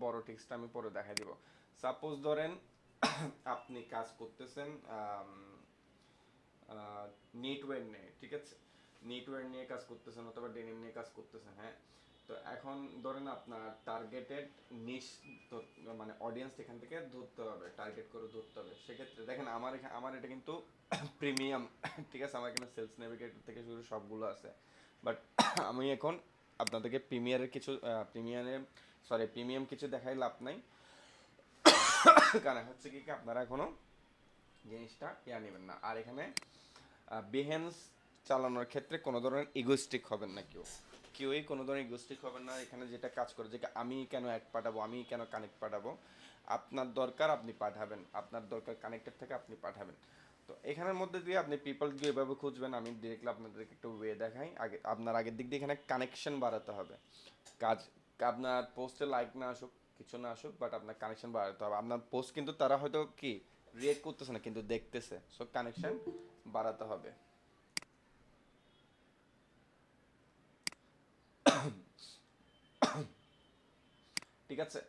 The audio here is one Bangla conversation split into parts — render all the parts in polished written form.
বড় টেক্সটটা আমি পরে দেখাই দিব। সাপোজ ধরেন আপনি কাজ করতেছেন নেটওয়্যার নিয়ে, ঠিক আছে, নেটওয়্যার নিয়ে কাজ করতেছেন অথবা ডেনিম নিয়ে কাজ করতেছেন, হ্যাঁ। তো এখন ধরেন আপনার টার্গেটেড নিশ, মানে অডিয়েন্স এখান থেকে ধরতে হবে, টার্গেট করে ধরতে হবে। সেক্ষেত্রে দেখেন আমার এটা কিন্তু প্রিমিয়াম, ঠিক আছে, আমার এখানে সেলস নেভিগেটর থেকে শুরু সবগুলো আছে। বাট আমি এখন আপনাদেরকে প্রিমিয়ারের কিছু প্রিমিয়াম কিছু দেখাই লাভ নাই। কারণ হচ্ছে কি আপনারা এখনো জিনিসটা নেবেন না। আর এখানে বিহেন্স চালানোর ক্ষেত্রে কোনো ধরনের ইগোস্টিক হবেন না, কেউই কোনো ধরনের ইগোস্টিক হবেন না। এখানে যেটা কাজ করে যে আমি কেন অ্যাড পাঠাবো, আমি কেন কানেক্ট পাঠাবো, আপনার দরকার আপনি পাঠাবেন, আপনার দরকার কানেক্টেড থেকে আপনি পাঠাবেন। তো এখানের মধ্যে দিয়ে আপনি পিপল দিয়ে এভাবে খুঁজবেন। আমি ডিরেক্টলি আপনাদেরকে একটু ওয়ে দেখাই। আপনার আগের দিক দিয়ে এখানে কানেকশন বাড়াতে হবে। কাজ আপনার পোস্টে লাইক না আসুক, কিছু না আসুক, বাট আপনার কানেকশন বাড়াতে হবে। আপনার পোস্ট কিন্তু তারা হয়তো কি রিয়েক্ট করতেছে না, কিন্তু দেখতেছে। সো কানেকশন বাড়াতে হবে। ঠিক আছে,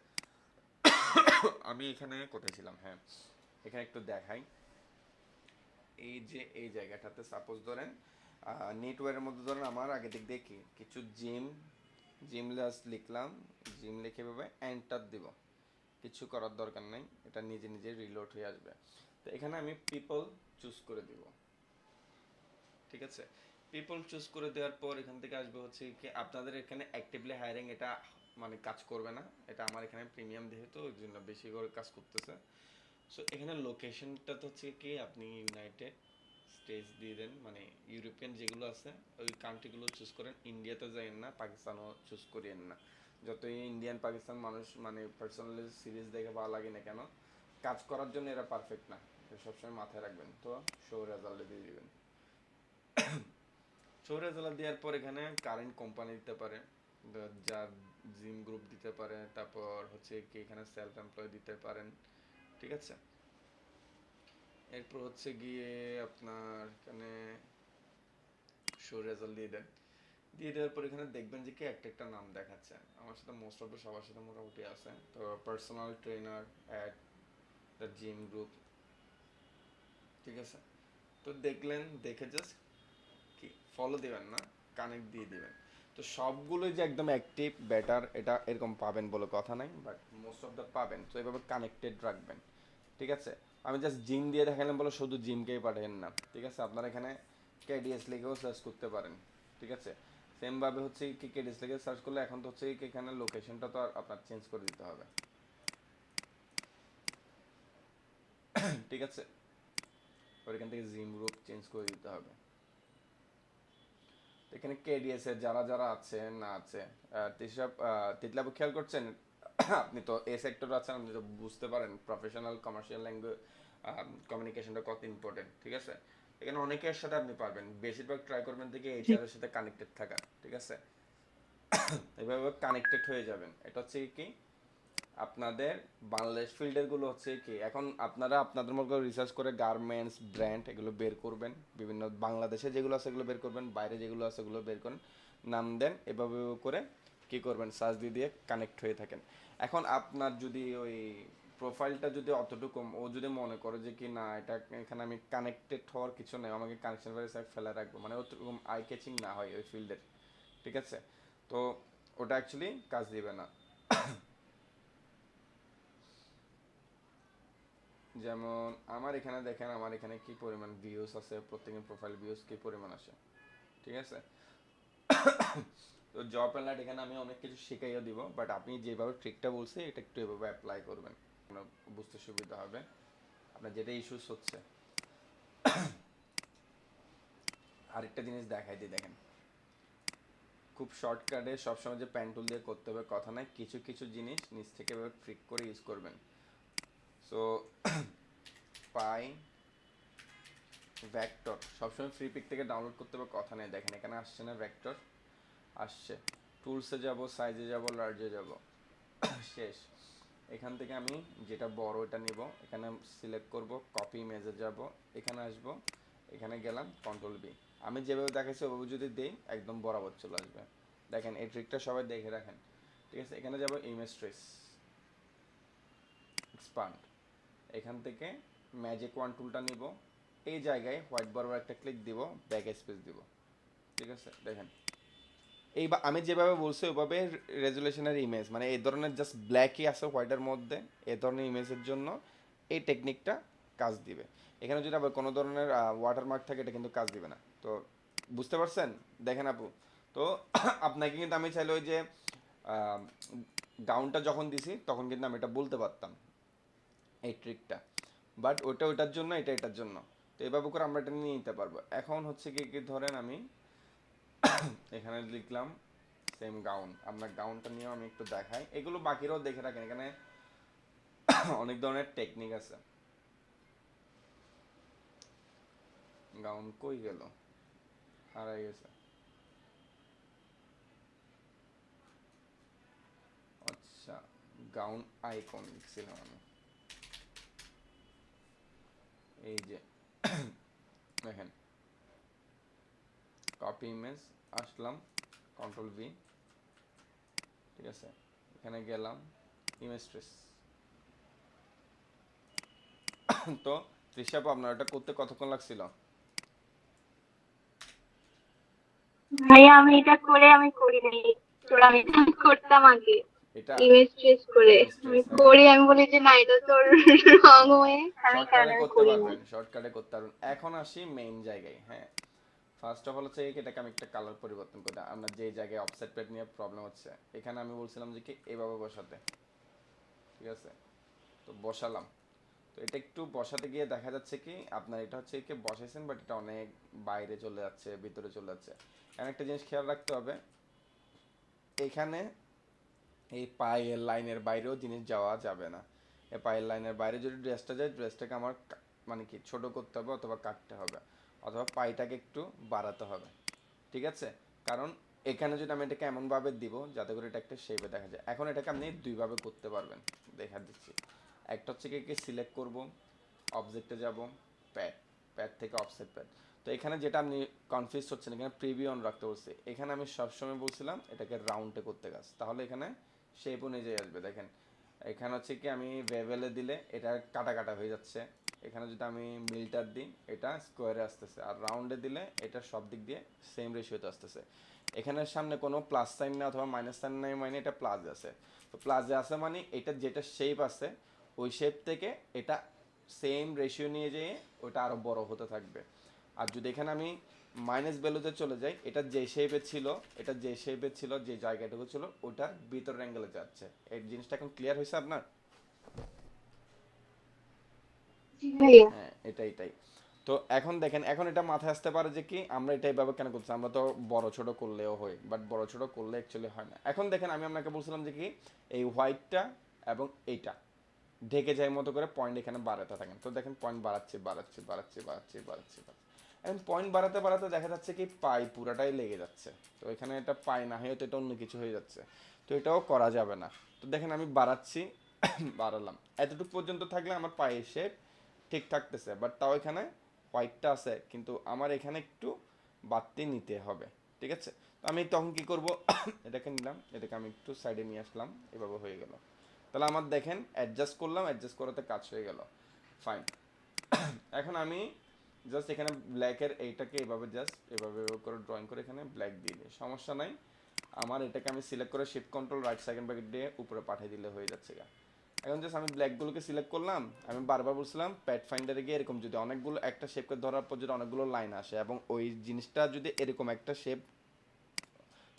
আমি এখানে কোথায় ছিলাম, হ্যাঁ, এখানে একটু দেখাই। এই যে এই জায়গাটাতে সাপোজ ধরেন নেটওয়ার্কের মধ্যে ধরেন আমার আগে দিক দিয়ে কি কিছু জিম জাস্ট লিখলাম, জিম লিখে ভাবে এন্টার দিব। কিছু করার দরকার নেই, এটা নিজে নিজে রিলোড হয়ে আসবে। তো এখানে আমি পিপল চুজ করে দিব, ঠিক আছে। পিপল চুজ করে দেওয়ার পর এখান থেকে আসবে হচ্ছে কি আপনাদের এখানে অ্যাক্টিভলি হায়ারিং, এটা মানে কাজ করবে না। এটা আমার এখানে প্রিমিয়াম যেহেতু ওই জন্য বেশি করে কাজ করতেছে। সো এখানে লোকেশনটা তো হচ্ছে কি আপনি ইউনাইটেড স্টেটস দিয়ে দেন, মানে ইউরোপিয়ান যেগুলো আছে ওই কান্ট্রিগুলো চুজ করেন। ইন্ডিয়াতে যাইয়েন না, পাকিস্তানও চুজ করিয়েন না। যতই ইন্ডিয়ান পাকিস্তান মানুষ মানে পার্সোনালি সিরিজ দেখে ভালো লাগে না কেন, কাজ করার জন্য এরা পারফেক্ট না, এটা সবসময় মাথায় রাখবেন। তো শো রেজাল্টে দিয়ে দিবেন। শো রেজাল্ট দেওয়ার পর এখানে কারেন্ট কোম্পানি দিতে পারে, যার জিম গ্রুপ দিতে পারে, তারপর হচ্ছে কি এখানে সেলফ এমপ্লয় দিতে পারেন, ঠিক আছে। এরপর হচ্ছে গিয়ে আপনার এখানে শো রেজাল্ট দিয়ে দেন। দিয়ে দেওয়ার পর এখানে দেখবেন যে কি একটা একটা নাম দেখাচ্ছে। আমার সাথে মোস্ট অফ দ্য সবার সাথে মোটামুটি আছে। তো personal trainer at the gym group, ঠিক আছে। তো দেখলেন, দেখে জাস্ট কি ফলো দিবেন না, কানেক্ট দিয়ে দিবেন। তো সবগুলোই যে একদম অ্যাক্টিভ বেটার এটা এরকম পাবেন বলে কথা নাই, বাট মোস্ট অফ দ্য পাবেন। তো এইভাবে কানেক্টেড রাখবেন, ঠিক আছে। আমি জাস্ট জিম দিয়ে দেখালাম বলে শুধু জিমকেই পাঠাবেন না, ঠিক আছে। আপনারা এখানে কেডিএস লিখেও সার্চ করতে পারেন, ঠিক আছে। সেমভাবে হচ্ছে কি কেডিএস লিখে সার্চ করলে এখন তো হচ্ছে কি এখানে লোকেশনটা তো আর আপনার চেঞ্জ করে দিতে হবে, ঠিক আছে। ওর এখান থেকে জিম গ্রুপ চেঞ্জ করে দিতে হবে। তো এখানে কেডিএস এর যারা যারা আছে না আছে তিতলাবু খেয়াল করছেন। আপনি তো এ সেক্টরে আছেন, আপনি তো বুঝতে পারেন প্রফেশনাল কমার্শিয়াল ল্যাঙ্গুয়েজ কমিউনিকেশনটা কত ইম্পর্টেন্ট, ঠিক আছে। এখানে অনেকের সাথে আপনি পারবেন, বেশিরভাগ ট্রাই করবেন থেকে এইচআর এর সাথে কানেক্টেড থাকা, ঠিক আছে। এভাবে কানেক্টেড হয়ে যাবেন। এটা হচ্ছে কি আপনাদের বাংলাদেশ ফিল্ডের গুলো হচ্ছে কি এখন আপনারা আপনাদের মতো রিসার্চ করে গার্মেন্টস ব্র্যান্ড এগুলো বের করবেন, বিভিন্ন বাংলাদেশে যেগুলো আছে এগুলো বের করবেন, বাইরে যেগুলো আছে এগুলো বের করেন, নাম দেন, এভাবে করে কি করবেন সার্চ দিয়ে দিয়ে কানেক্ট হয়ে থাকেন। এখন আপনার যদি ওই প্রোফাইলটা যদি অতটুকু ও যদি মনে করে যে কি না এটা এখানে আমি কানেক্টেড হওয়ার কিছু নেই, আমাকে কানেকশন ভেরিফাই ফেলে রাখবো, মানে ওরকম আই ক্যাচিং না হয় ওই ফিল্ডের, ঠিক আছে। তো ওটা অ্যাকচুয়ালি কাজ দিবে না। যেমন আমার এখানে দেখেন, আমার এখানে কি পরিমাণ ভিউজ আছে, প্রত্যেকের প্রোফাইল ভিউজ কি পরিমাণ আসে, ঠিক আছে। তো জব অ্যালার্ট এখানে আমি অনেক কিছু শিখাইয়া দিব, বাট আপনি যেভাবে ট্রিকটা বলছি এটা একটু এভাবে অ্যাপ্লাই করবেন, আপনার বুঝতে সুবিধা হবে। আপনার যেটা ইস্যুস হচ্ছে, আরেকটা জিনিস দেখাই দিই, দেখেন খুব শর্টকাটে সবসময় যে প্যান টুল দিয়ে করতে হবে কথা নাই, কিছু কিছু জিনিস নিচ থেকে এভাবে ট্রিক করে ইউজ করবেন। সো পাই ভেক্টর সবসময় ফ্রি পিক থেকে ডাউনলোড করতে হবে কথা নেই। দেখেন এখানে আসছে না ভেক্টর, আসছে। টুলসে যাব, সাইজে যাব, লার্জে যাব, শেষ। এখান থেকে আমি যেটা বড় এটা নিব, এখানে সিলেক্ট করব, কপি ইমেজে যাব, এখানে আসব, এখানে গেলাম কন্ট্রোল বি। আমি যেভাবে দেখাচ্ছি ওভাবে যদি দেই একদম বরাবর চলে আসবে। দেখেন এই ট্রিকটা সবাই দেখে রাখেন, ঠিক আছে। এখানে যাব ইমেজ ট্রেস, এক্সপান্ড, এখান থেকে ম্যাজিক ওয়ান টুলটা নিব, এই জায়গায় হোয়াইট বরাবর একটা ক্লিক দিব, ব্যাক স্পেস দিব। ঠিক আছে, দেখেন এই আমি যেভাবে বলছি ওইভাবে রেজুলেশনের ইমেজ, মানে এই ধরনের জাস্ট ব্ল্যাকই আছে হোয়াইটের মধ্যে, এই ধরনের ইমেজের জন্য এই টেকনিকটা কাজ দিবে। এখানে যদি আবার কোনো ধরনের ওয়াটারমার্ক থাকে এটা কিন্তু কাজ দিবে না। তো বুঝতে পারছেন? দেখেন আপু, তো আপনাকে কিন্তু আমি চাইলে ওই যে গাউনটা যখন দিছি তখন কিন্তু আমি এটা বলতে পারতাম এই ট্রিকটা, বাট ওটা ওটার জন্য, এটা এটার জন্য। তো এইভাবে করে আমরা এটা নিয়ে নিতে পারবো। এখন হচ্ছে কি ধরেন আমি এখানে লিখলাম সেম গাউন, আপনার গাউনটা নিয়েও আমি একটু দেখাই, এগুলো বাকিরাও দেখে রাখেন, এখানে অনেক ধরনের টেকনিক আছে। গাউন কই গেল, হারাই গেছে। আচ্ছা, গাউন আইকন লিখছিলাম আমি, এই যে দেখেন কপি ইমেজ, আসলাম কন্ট্রোল ভি, ঠিক আছে, এখানে গেলাম ইমেজ ট্রেস। তো তৃষাপ আপনার এটা করতে কতক্ষণ লাগছিল? ভাইয়া আমি এটা করে আমি করি নাই, তোর আমি এটা করতাম আগে এটা ইমেজ ট্রেস করে। ইমেজ আমি ট্রেস, হ্যাঁ করি, আমি বলি যে না এটা তোর রং হয়ে, আমি কারণ শর্টকাটে আমি করতে করি নাই। পারবেন, শর্টকাটে করতে পারবেন। এখন আসি মেইন জায়গায়। হ্যাঁ, ফার্স্ট অফ অল হচ্ছে এটাকে আমি একটা কালার পরিবর্তন করি, আপনার যে জায়গায় অফসেট প্যাড নিয়ে প্রবলেম হচ্ছে, এখানে আমি বলছিলাম যে কি এভাবে বসাতে, ঠিক আছে, তো বসালাম। তো এটা একটু বসাতে গিয়ে দেখা যাচ্ছে কি আপনার এটা হচ্ছে কি বসাইছেন, বাট এটা অনেক বাইরে চলে যাচ্ছে, ভিতরে চলে যাচ্ছে। এখন একটা জিনিস খেয়াল রাখতে হবে, এখানে এই পায়ের লাইনের বাইরেও জিনিস যাওয়া যাবে না। এই পায়ের লাইনের বাইরে যদি ড্রেসটা যায়, ড্রেসটাকে আমার মানে কি ছোট করতে হবে, অথবা কাটতে হবে, অথবা পাইটাকে একটু বাড়াতে হবে। ঠিক আছে, কারণ এখানে যদি আমি এটাকে এমনভাবে দিব যাতে করে এটা একটা শেপে দেখা যায়। এখন এটাকে আপনি দুইভাবে করতে পারবেন, দেখা দিচ্ছি। একটা হচ্ছে কি সিলেক্ট করব, অবজেক্টে যাব, প্যাড, প্যাড থেকে অফসেট প্যাড। তো এখানে যেটা আপনি কনফিউজ হচ্ছেন, এখানে প্রিভিউ অন রাখতে বলছি, এখানে আমি সবসময় বলছিলাম এটাকে রাউন্ডে করতে কাজ, তাহলে এখানে শেপ অনুযায়ী আসবে। দেখেন এখানে হচ্ছে কি আমি ভেভেলে দিলে এটা কাটা কাটা হয়ে যাচ্ছে, এখানে যদি আমি মিল্টার দিই এটা স্কোয়ারে আসতেছে, আর রাউন্ডে দিলে এটা সব দিক দিয়ে সেম রেশিওতে আসতেছে। এখানের সামনে কোনো প্লাস সাইন না অথবা মাইনাস সাইন নাই, মানে এটা প্লাস আছে। তো প্লাসে আছে মানে এটা যেটা শেপ আছে ওই শেপ থেকে এটা সেম রেশিও নিয়ে যেয়ে ওটা আরো বড় হতে থাকবে। আর যদি এখানে আমি মাইনাস ভ্যালুতে চলে যাই, এটা যে শেপে ছিল, এটা যে শেপে ছিল, যে জায়গাটুকু ছিল ওটার ভিতর অ্যাঙ্গেলে যাচ্ছে। এই জিনিসটা এখন ক্লিয়ার হয়েছে আপনার? জি ভাইয়া। হ্যাঁ, এটাই। তো এখন দেখেন, এখন এটা মাথায় আসতে পারে যে কি আমরা এটা এইভাবে কেন করছি, আমরা তো বড় ছোট করলেও হয়, বাট বড় ছোট করলে অ্যাকচুয়ালি হয় না। এখন দেখেন আমি আপনাকে বলছিলাম যে কি এই হোয়াইটটা এবং এইটা ঢেকে যায় মতো করে পয়েন্ট এখানে বাড়াতে থাকেন। তো দেখেন পয়েন্ট বাড়াচ্ছি। এখন পয়েন্ট বাড়াতে বাড়াতে দেখা যাচ্ছে কি পাই পুরাটাই লেগে যাচ্ছে। তো এখানে এটা পাই না হয়ে তো এটা অন্য কিছু হয়ে যাচ্ছে। তো এটাও করা যাবে না। তো দেখেন আমি বাড়াচ্ছি, বাড়ালাম, এতটুকু পর্যন্ত থাকলে আমার পায়ের শেপ ঠিক থাকতেছে, বাট তাও এখানে হোয়াইটটা আছে, কিন্তু আমার এখানে একটু বাড়তি নিতে হবে। ঠিক আছে, তো আমি তখন কি করব, এটাকে নিলাম, এটাকে আমি একটু সাইডে নিয়ে আসলাম, এভাবে হয়ে গেল। তাহলে আমার দেখেন অ্যাডজাস্ট করলাম, অ্যাডজাস্ট করাতে কাজ হয়ে গেল, ফাইন। এখন আমি জাস্ট এখানে ব্ল্যাকের এইটাকে এভাবে জাস্ট এভাবে করে ড্রয়িং করে এখানে ব্ল্যাক দিয়ে দিই, সমস্যা নাই। আমার এটাকে আমি সিলেক্ট করে shift control right second bracket দিয়ে উপরে পাঠিয়ে দিলে হয়ে যাচ্ছে গা। এখন জাস্ট আমি ব্ল্যাকগুলোকে সিলেক্ট করলাম, আমি বারবার বলছিলাম প্যাড ফাইন্ডারে গিয়ে এরকম যদি অনেকগুলো একটা শেপকে ধরার পর যদি অনেকগুলো লাইন আসে এবং ওই জিনিসটা যদি এরকম একটা শেপ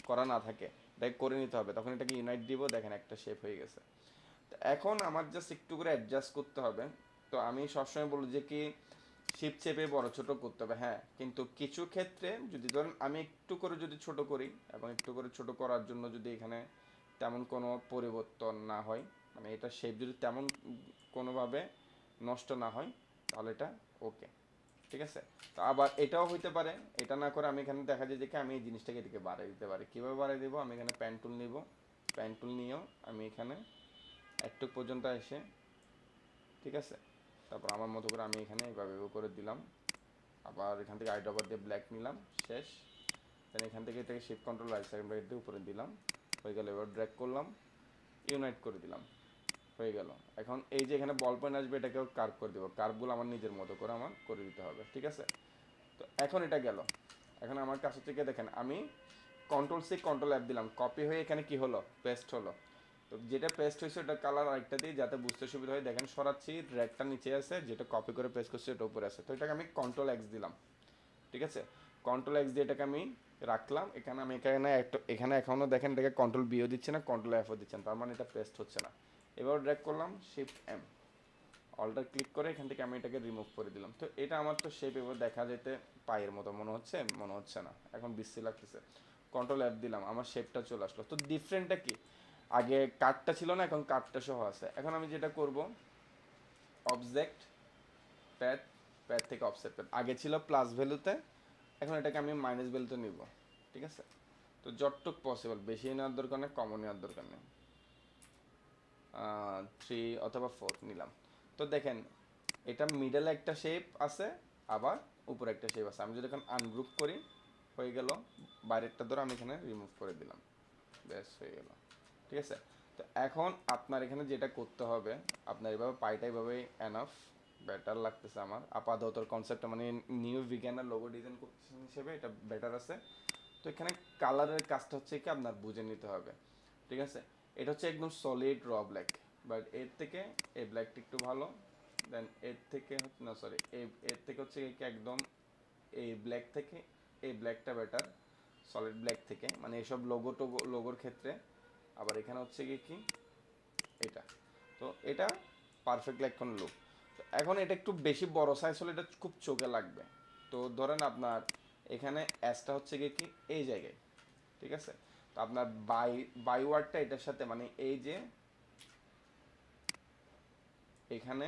করা না থাকে, এটাকে করে নিতে হবে, তখন এটাকে ইউনাইট দিব, দেখেন একটা শেপ হয়ে গেছে। এখন আমার জাস্ট একটু করে অ্যাডজাস্ট করতে হবে। তো আমি সবসময় বলি যে কি শিপ চেপে বড় ছোট করতে হবে, হ্যাঁ, কিন্তু কিছু ক্ষেত্রে যদি ধরেন আমি একটু করে যদি ছোট করি এবং একটু করে ছোট করার জন্য যদি এখানে তেমন কোনো পরিবর্তন না হয়, মানে এটা শেপ যদি তেমন কোনোভাবে নষ্ট না হয়, তাহলে এটা ওকে। ঠিক আছে, তো আবার এটাও হইতে পারে এটা না করে আমি এখানে দেখা যায় যে কি আমি এই জিনিসটাকে এদিকে বাড়াই দিতে পারি। কীভাবে বাড়াই দেবো, আমি এখানে প্যান টুল নিব, প্যান টুল নিয়েও আমি এখানে একটু পর্যন্ত এসে, ঠিক আছে, তারপর আমার মতো করে আমি এখানে এইভাবে করে দিলাম, আবার এখান থেকে আইড্রপার দিয়ে ব্ল্যাক নিলাম, শেষ। দেন এখান থেকে এটাকে shift control right second bracket দিয়ে উপরে দিলাম, হয়ে গেল। এবার ড্র্যাগ করলাম, ইউনাইট করে দিলাম, হয়ে গেল। এখন এই যে এখানে বল পয়েন্ট আসবে, এটাকেও কার্ভ করে দেবো, কার্ভগুলো আমার নিজের মতো করে আমার করে দিতে হবে, ঠিক আছে। তো এখন এটা গেল। এখন আমার কাছে থেকে দেখেন আমি কন্ট্রোল F দিলাম, কপি হয়ে এখানে কি হলো, পেস্ট হলো। তো যেটা পেস্ট হয়েছে ওটা কালার আরেকটা দিই যাতে বুঝতে সুবিধা হয়। দেখেন সরাচ্ছি, রেডটা নিচে আছে, যেটা কপি করে পেস্ট করছি ওটা উপরে আছে। তো এটাকে আমি কন্ট্রোল X দিলাম, ঠিক আছে। কন্ট্রোল X দিয়ে এটাকে আমি রাখলাম। এখানে আমি এখানে এখনো দেখেন এটাকে কন্ট্রোল বিও দিচ্ছে না, কন্ট্রোল Fও দিচ্ছে না, তার মানে এটা পেস্ট হচ্ছে না। এবার ড্র্যাগ করলাম, শিফট M, অল্টার ক্লিক করে এখান থেকে আমি এটাকে রিমুভ করে দিলাম। তো এটা আমার তো শেপ এবার দেখা যেতে পায়ের মতো মনে হচ্ছে, মনে হচ্ছে না, এখন বিশ্রী লাগতেছে। কন্ট্রোল F দিলাম, আমার শেপটা চলে আসলো। তো ডিফারেন্টটা কি, আগে কাটটা ছিল না, এখন কাটটা সহ আছে। এখন আমি যেটা করব, অবজেক্ট প্যাড, প্যাড থেকে অফসেট প্যাড, আগে ছিল প্লাস ভ্যালুতে, এখন এটাকে আমি মাইনাস ভ্যালুতে নিব, ঠিক আছে। তো যতটুক পসিবল, বেশি নেওয়ার দরকার নেই, কমও নেওয়ার দরকার নেই, 3 অথবা 4 নিলাম। তো দেখেন এটা মিডলে একটা শেপ আছে, আবার উপরে একটা শেপ আছে। আমি যদি এখন আনগ্রুপ করি, হয়ে গেল। বাইরেরটা ধরে আমি এখানে রিমুভ করে দিলাম, ব্যাস হয়ে গেল, ঠিক আছে। তো এখন আপনার এখানে যেটা করতে হবে, আপনার এভাবে পাইটা এভাবে এনাফ, বেটার লাগতেছে আমার আপাতত কনসেপ্টটা, মানে নিউ বিজ্ঞানের লোগো ডিজাইন করতেছেন হিসেবে এটা বেটার আছে। তো এখানে কালারের কাজটা হচ্ছে কি আপনার বুঝে নিতে হবে, ঠিক আছে। এটা হচ্ছে একদম সলিড র ব্ল্যাক, বাট এর থেকে এই ব্ল্যাকটা একটু ভালো। দেন এর থেকে না সরি, এর থেকে হচ্ছে কি একদম এই ব্ল্যাক থেকে এই ব্ল্যাকটা বেটার সলিড ব্ল্যাক থেকে, মানে এইসব লোগোর ক্ষেত্রে। আবার এখানে হচ্ছে কি এটা, তো এটা পারফেক্টলি এখন লুক। তো এখন এটা একটু বেশি বড় সাইজ হলে এটা খুব চোখে লাগবে। তো ধরেন আপনার এখানে অ্যাসটা হচ্ছে কি এই জায়গায়, ঠিক আছে। তো আপনার বাই ওয়ার্ডটা এটার সাথে, মানে এই যে এখানে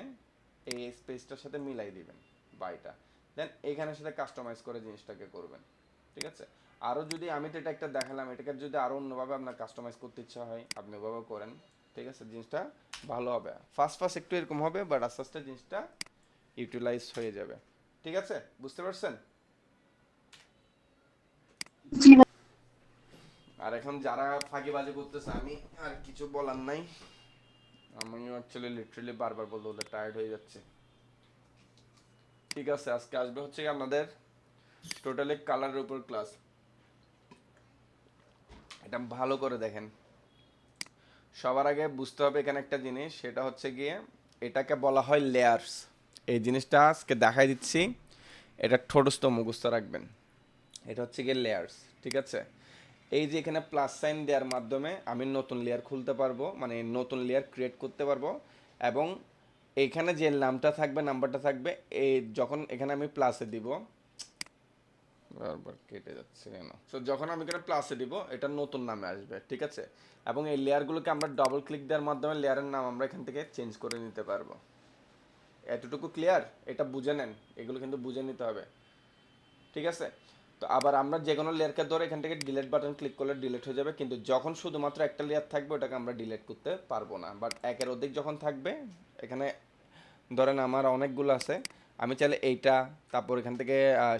এই স্পেসটার সাথে মিলাই দিবেন বাইটা, দেন এখানের সাথে কাস্টমাইজ করে জিনিসটাকে করবেন, ঠিক আছে। আরও যদি আমি তো এটা একটা দেখালাম, এটাকে যদি আরও অন্যভাবে আপনার কাস্টমাইজ করতে ইচ্ছা হয় আপনি ওভাবেও করেন, ঠিক আছে। জিনিসটা ভালো হবে, ফার্স্ট ফার্স্ট একটু এরকম হবে, বাট আস্তে আস্তে জিনিসটা ইউটিলাইজ হয়ে যাবে, ঠিক আছে, বুঝতে পারছেন। জি ভাই। আর এখন যারা ফাঁকিবাজি করতেছে, আমি আর কিছু বলার নাই। আমিও অ্যাকচুয়ালি লিটারালি বারবার বলতে বলতে টায়ার্ড হয়ে যাচ্ছে। ঠিক আছে, আজকে আসবে হচ্ছে কি আপনাদের টোটালি কালারের উপর ক্লাস। এটা ভালো করে দেখেন। সবার আগে বুঝতে হবে এখানে একটা জিনিস, সেটা হচ্ছে গিয়ে এটাকে বলা হয় লেয়ার্স। এই জিনিসটা আজকে দেখাই দিচ্ছি, এটা ঠোঁটস্থ মুখস্থ রাখবেন। এটা হচ্ছে গিয়ে লেয়ার্স, ঠিক আছে। এই যে এখানে প্লাস সাইন দেওয়ার মাধ্যমে আমি নতুন লেয়ার খুলতে পারবো, মানে নতুন লেয়ার ক্রিয়েট করতে পারবো। এবং এইখানে যে নামটা থাকবে, নাম্বারটা থাকবে, এই যখন এখানে আমি প্লাসে দিব, বারবার কেটে যাচ্ছে কেন, তো যখন আমি এখানে প্লাসে দিব এটা নতুন নামে আসবে, ঠিক আছে। এবং এই লেয়ারগুলোকে আমরা ডবল ক্লিক দেওয়ার মাধ্যমে লেয়ারের নাম আমরা এখান থেকে চেঞ্জ করে নিতে পারবো। এতটুকু ক্লিয়ার, এটা বুঝে নেন, এগুলো কিন্তু বুঝে নিতে হবে, ঠিক আছে। তো আবার আমরা যে কোনো লেয়ারকে ধরে এখান থেকে ডিলিট বাটন ক্লিক করলে ডিলিট হয়ে যাবে, কিন্তু যখন শুধুমাত্র একটা লেয়ার থাকবে ওটাকে আমরা ডিলিট করতে পারবো না। বাট একের অধিক যখন থাকবে, এখানে ধরেন আমার অনেকগুলো আছে, আমি চাইলে এইটা, তারপর এখান থেকে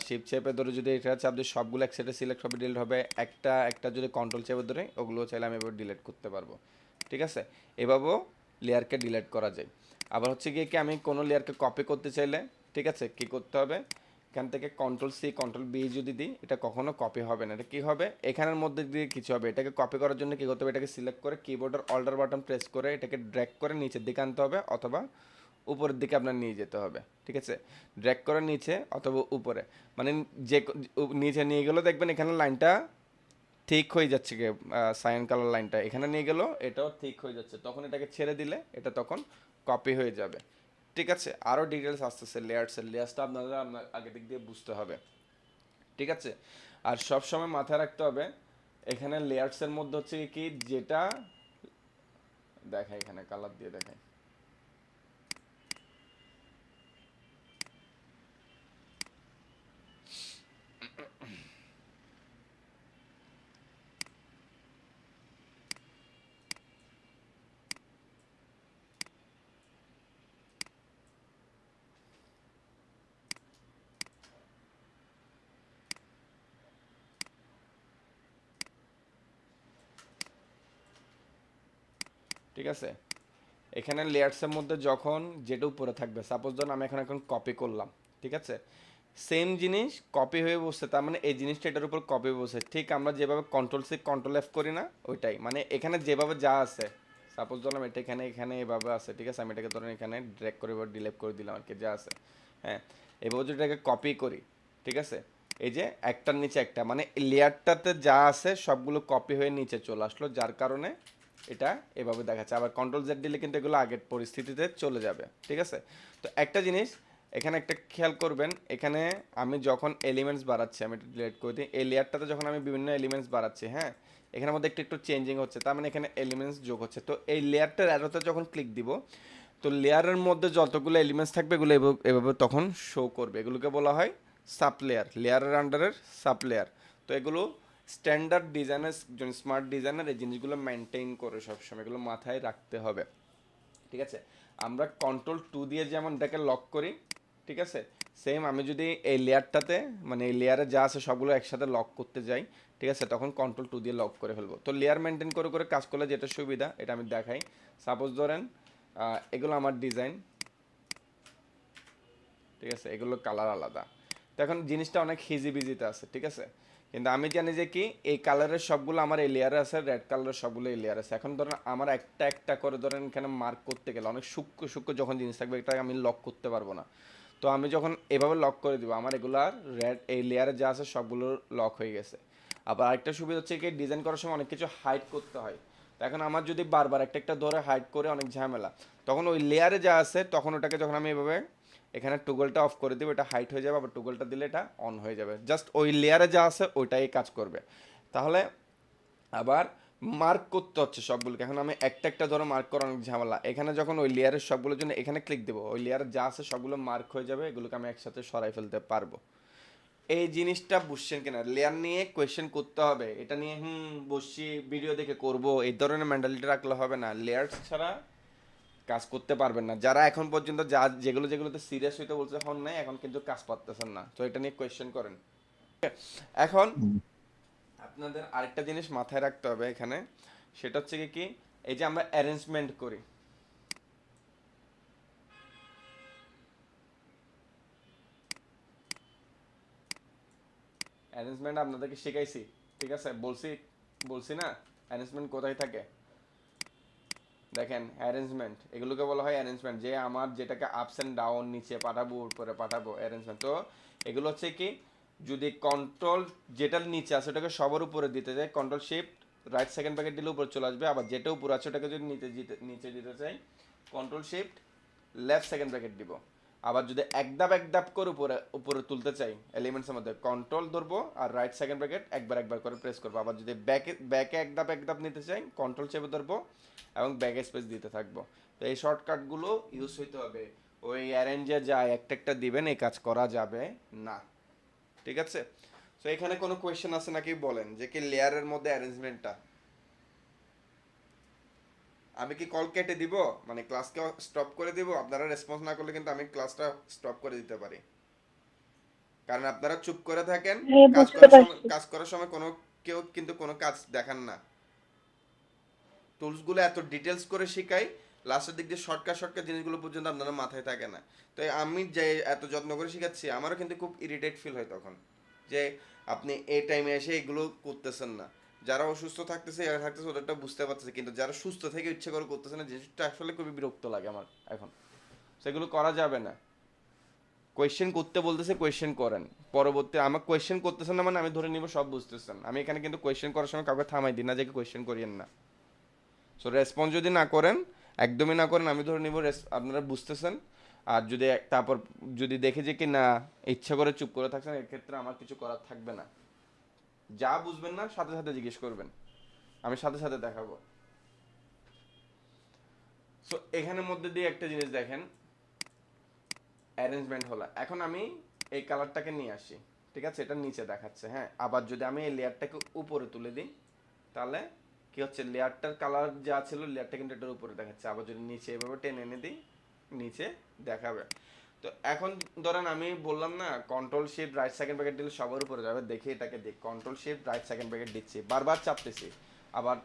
শিফট চেপে ধরে যদি এটা চাপ দিই সবগুলো একসাথে সিলেক্ট হবে, ডিলিট হবে। একটা একটা যদি কন্ট্রোল চেপে ধরে ওগুলো চাইলে আমি এবার ডিলিট করতে পারবো, ঠিক আছে। এভাবেও লেয়ারকে ডিলিট করা যায়। আবার হচ্ছে গিয়ে কি আমি কোনো লেয়ারকে কপি করতে চাইলে, ঠিক আছে, কি করতে হবে, এখান থেকে কন্ট্রোল-C কন্ট্রোল-V যদি দিই এটা কখনো কপি হবে না। এটা কী হবে, এখানের মধ্যে দিয়ে কিছু হবে। এটাকে কপি করার জন্য কী করতে হবে, এটাকে সিলেক্ট করে কিবোর্ডের অল্টার বাটন প্রেস করে এটাকে ড্র্যাগ করে নিচের দিকে আনতে হবে, অথবা উপরের দিকে আপনার নিয়ে যেতে হবে, ঠিক আছে। ড্র্যাগ করে নিচে অথবা উপরে, মানে যে নিচে নিয়ে গেলেও দেখবেন এখানে লাইনটা ঠিক হয়ে যাচ্ছে, সাইন কালার লাইনটা এখানে নিয়ে গেল, এটাও ঠিক হয়ে যাচ্ছে। তখন এটাকে ছেড়ে দিলে এটা তখন কপি হয়ে যাবে, ঠিক আছে। আরও ডিটেলস আসতেছে লেয়ার্সটা আপনাদের আপনার আগে দিক দিয়ে বুঝতে হবে, ঠিক আছে। আর সব সময় মাথায় রাখতে হবে এখানে লেয়ার্সের মধ্যে হচ্ছে কি, যেটা দেখায় এখানে কালার দিয়ে দেখায়, ঠিক আছে। এখানে লেয়ার্সের মধ্যে যখন যেটা উপরে থাকবে, সাপোজ ধরুন আমি এখন কপি করলাম, ঠিক আছে, সেম জিনিস কপি হয়ে বসছে, তার মানে এই জিনিসটা এটার উপর কপি বসে, ঠিক আমরা যেভাবে কন্ট্রোল সি কন্ট্রোল এফ করি না, ওইটাই, মানে এখানে যেভাবে যা আছে, সাপোজ ধরলাম এটা এখানে এখানে এভাবে আছে, ঠিক আছে, আমি এটাকে ধরেন এখানে ড্র্যাগ করে বা ডিলিট করে দিলাম আর কি, যা আছে, হ্যাঁ, এভাবে যদি এটাকে কপি করি, ঠিক আছে, এই যে একটার নিচে একটা, মানে লেয়ারটাতে যা আছে সবগুলো কপি হয়ে নিচে চলে আসলো, যার কারণে এটা এভাবে দেখাচ্ছে। আবার কন্ট্রোল জেড দিলে কিন্তু এগুলো আগের পরিস্থিতিতে চলে যাবে, ঠিক আছে। তো একটা জিনিস এখানে একটা খেয়াল করবেন, এখানে আমি যখন এলিমেন্টস বাড়াচ্ছি, আমি এটা ডিলিট করে দিই, এই লেয়ারটাতে যখন আমি বিভিন্ন এলিমেন্টস বাড়াচ্ছি, হ্যাঁ, এখানের মধ্যে একটু একটু চেঞ্জিং হচ্ছে, তার মানে এখানে এলিমেন্টস যোগ হচ্ছে। তো এই লেয়ারটার অ্যারোতে যখন ক্লিক দিব, তো লেয়ারের মধ্যে যতগুলো এলিমেন্টস থাকবে এগুলো এভাবে তখন শো করবে, এগুলোকে বলা হয় সাব লেয়ার, লেয়ারের আন্ডারের সাব লেয়ার। তো এগুলো স্ট্যান্ডার্ড ডিজাইনার, স্মার্ট ডিজাইনার এই জিনিসগুলো মেনটেন করে সবসময়, এগুলো মাথায় রাখতে হবে, ঠিক আছে। আমরা কন্ট্রোল 2 দিয়ে যেমন এটাকে লক করি, ঠিক আছে, সেম আমি যদি এই লেয়ারটাতে, মানে এই লেয়ারে যা আছে সবগুলো একসাথে লক করতে যাই, ঠিক আছে, তখন কন্ট্রোল 2 দিয়ে লক করে ফেলবো। তো লেয়ার মেনটেন করে করে কাজ করলে যেটা সুবিধা, এটা আমি দেখাই। সাপোজ ধরেন এগুলো আমার ডিজাইন, ঠিক আছে, এগুলো কালার আলাদা, তো এখন জিনিসটা অনেক হিজিবিজিতে আছে, ঠিক আছে, কিন্তু আমি জানি যে কি এই কালারের সবগুলো আমার এই লেয়ারে আছে, রেড কালারের সবগুলো এই লেয়ার আছে। এখন ধরেন আমার একটা একটা করে ধরেন এখানে মার্ক করতে গেলে অনেক সূক্ষ্ম সূক্ষ্ম যখন জিনিস থাকবে, এটা আমি লক করতে পারবো না। তো আমি যখন এভাবে লক করে দিব, আমার এগুলার রেড এই লেয়ারে যা আছে সবগুলো লক হয়ে গেছে। আবার আরেকটা সুবিধা হচ্ছে কি ডিজাইন করার সময় অনেক কিছু হাইড করতে হয়, তো এখন আমার যদি বারবার একটা একটা ধরে হাইড করে অনেক ঝামেলা, তখন ওই লেয়ারে যা আছে তখন ওটাকে যখন আমি এভাবে এখানে টুগলটা অফ করে দিব, এটা হাইট হয়ে যাবে, আবার টুগলটা দিলে এটা অন হয়ে যাবে, জাস্ট ওই লেয়ারে যা আছে ওইটাই কাজ করবে। তাহলে আবার মার্ক করতে হচ্ছে সবগুলোকে, এখন আমি একটা একটা ধরে মার্ক করা অনেক ঝামেলা, এখানে যখন ওই লেয়ারের সবগুলোর জন্য এখানে ক্লিক দেবো, ওই লেয়ারে যা আছে সবগুলো মার্ক হয়ে যাবে, এগুলোকে আমি একসাথে সরাই ফেলতে পারবো। এই জিনিসটা বুঝছেন কিনা, লেয়ার নিয়ে কোয়েশ্চেন করতে হবে, এটা নিয়ে বসছি ভিডিও দেখে করব এই ধরনের মেন্টালিটি রাখলে হবে না, লেয়ার ছাড়া কাজ করতে পারবেন না। যারা এখন পর্যন্ত যা যেগুলো যেগুলোতে সিরিয়াস হইতে বলছে হন নাই, এখন কিন্তু কাজ পারতেছেন না, তো এটা নিয়ে কোয়েশ্চেন করেন। এখন আপনাদের আরেকটা জিনিস মাথায় রাখতে হবে এখানে, সেটা হচ্ছে কি কি এই যে আমরা অ্যারেঞ্জমেন্ট করি, অ্যারেঞ্জমেন্ট আপনাদেরকে শিখাইছি, ঠিক আছে, বলছি বলছি না অ্যারেঞ্জমেন্ট কোথায় থাকে, দেখেন অ্যারেঞ্জমেন্ট, এগুলোকে বলা হয় অ্যারেঞ্জমেন্ট, যে আমার যেটাকে আপস অ্যান্ড ডাউন নিচে পাঠাবো উপরে পাঠাবো অ্যারেঞ্জমেন্ট। তো এগুলো হচ্ছে কি যদি কন্ট্রোল যেটার নিচে আছে ওটাকে সবার উপরে দিতে চাই, control shift right second bracket দিলে উপরে চলে আসবে, আবার যেটা উপরে আছে ওটাকে যদি নিচে দিতে চাই control shift left second bracket দিব। আবার যদি এক ধাপ করে উপরে উপরে তুলতে চাই এলিমেন্টসের মধ্যে কন্ট্রোল ধরবো আর রাইট সেকেন্ড ব্র্যাকেট একবার করে প্রেস করবো। আবার যদি ব্যাকে এক ধাপ নিতে চাই কন্ট্রোল চেপে ধরবো এবং ব্যাক স্পেস দিতে থাকবো। তো এই শর্টকাটগুলো ইউজ হইতে হবে, ওই অ্যারেঞ্জে যা একটা একটা দিবেন এই কাজ করা যাবে না, ঠিক আছে। তো এখানে কোনো কোয়েশ্চেন আছে নাকি বলেন, যে কি লেয়ারের মধ্যে অ্যারেঞ্জমেন্টটা আমি কি কল কেটে দিব, মানে ক্লাসকে স্টপ করে দিব, আপনারা রেসপন্স না করলে কিন্তু আমি ক্লাসটা স্টপ করে দিতে পারি, কারণ আপনারা চুপ করে থাকেন, হ্যাঁ, বুঝতে পারছি। কাজ করার সময় কোনো কেউ কিন্তু কোনো কাজ দেখান না। টুলসগুলো এত ডিটেলস করে শেখাই, লাস্টের দিক দিয়ে শর্টকাট জিনিসগুলো পর্যন্ত আপনারা মাথায় থাকে না। তো আমি যে এত যত্ন করে শেখাচ্ছি আমারও কিন্তু খুব ইরিটেট ফিল হয় তখন, যে আপনি এই টাইমে এসে এগুলো করতেছেন না। যারা অসুস্থ থাকতেছে এরা থাকতেছে ওদেরটা বুঝতে পারতেছে, কিন্তু যারা সুস্থ থেকে ইচ্ছে করে করতেছে না, জিনিসটা আসলে খুবই বিরক্ত লাগে আমার এখন। সেগুলো করা যাবে না। কোয়েশ্চেন করতে বলতেছে কোয়েশ্চেন করেন, পরবর্তী আমার কোয়েশ্চেন করতেছেন না মানে আমি ধরে নিব সব বুঝতেছেন, আমি এখানে কিন্তু কোয়েশ্চেন করার সময় কাউকে থামাই দিই না যে কোয়েশ্চেন করিয়েন না। সো রেসপন্স যদি না করেন, একদমই না করেন, আমি ধরে নিব আপনারা বুঝতেছেন। আর যদি তারপর যদি দেখে যে কি না ইচ্ছা করে চুপ করে থাকছেন, এক্ষেত্রে আমার কিছু করার থাকবে না। যা বুঝবেন না সাথে সাথে জিজ্ঞেস করবেন, আমি সাথে সাথে দেখাবো। সো এখানের মধ্যে দিয়ে একটা জিনিস দেখেন, অ্যারেঞ্জমেন্ট হলো, এখন আমি এই কালারটাকে নিয়ে আসি, ঠিক আছে, এটা নিচে দেখাচ্ছে, হ্যাঁ, আবার যদি আমি এই লেয়ারটাকে উপরে তুলে দিই তাহলে কি হচ্ছে, লেয়ারটার কালার যা ছিল লেয়ারটা কিন্তু এটার উপরে দেখাচ্ছে, আবার যদি নিচে এভাবে টেনে এনে দিই নিচে দেখাবে। তো এখন ধরেন আমি বললাম না control shift right second bracket দিলে সবার উপরে যাবে, দেখি এটাকে দেখ control shift right second bracket দিচ্ছি, বারবার চাপতেছি, আবার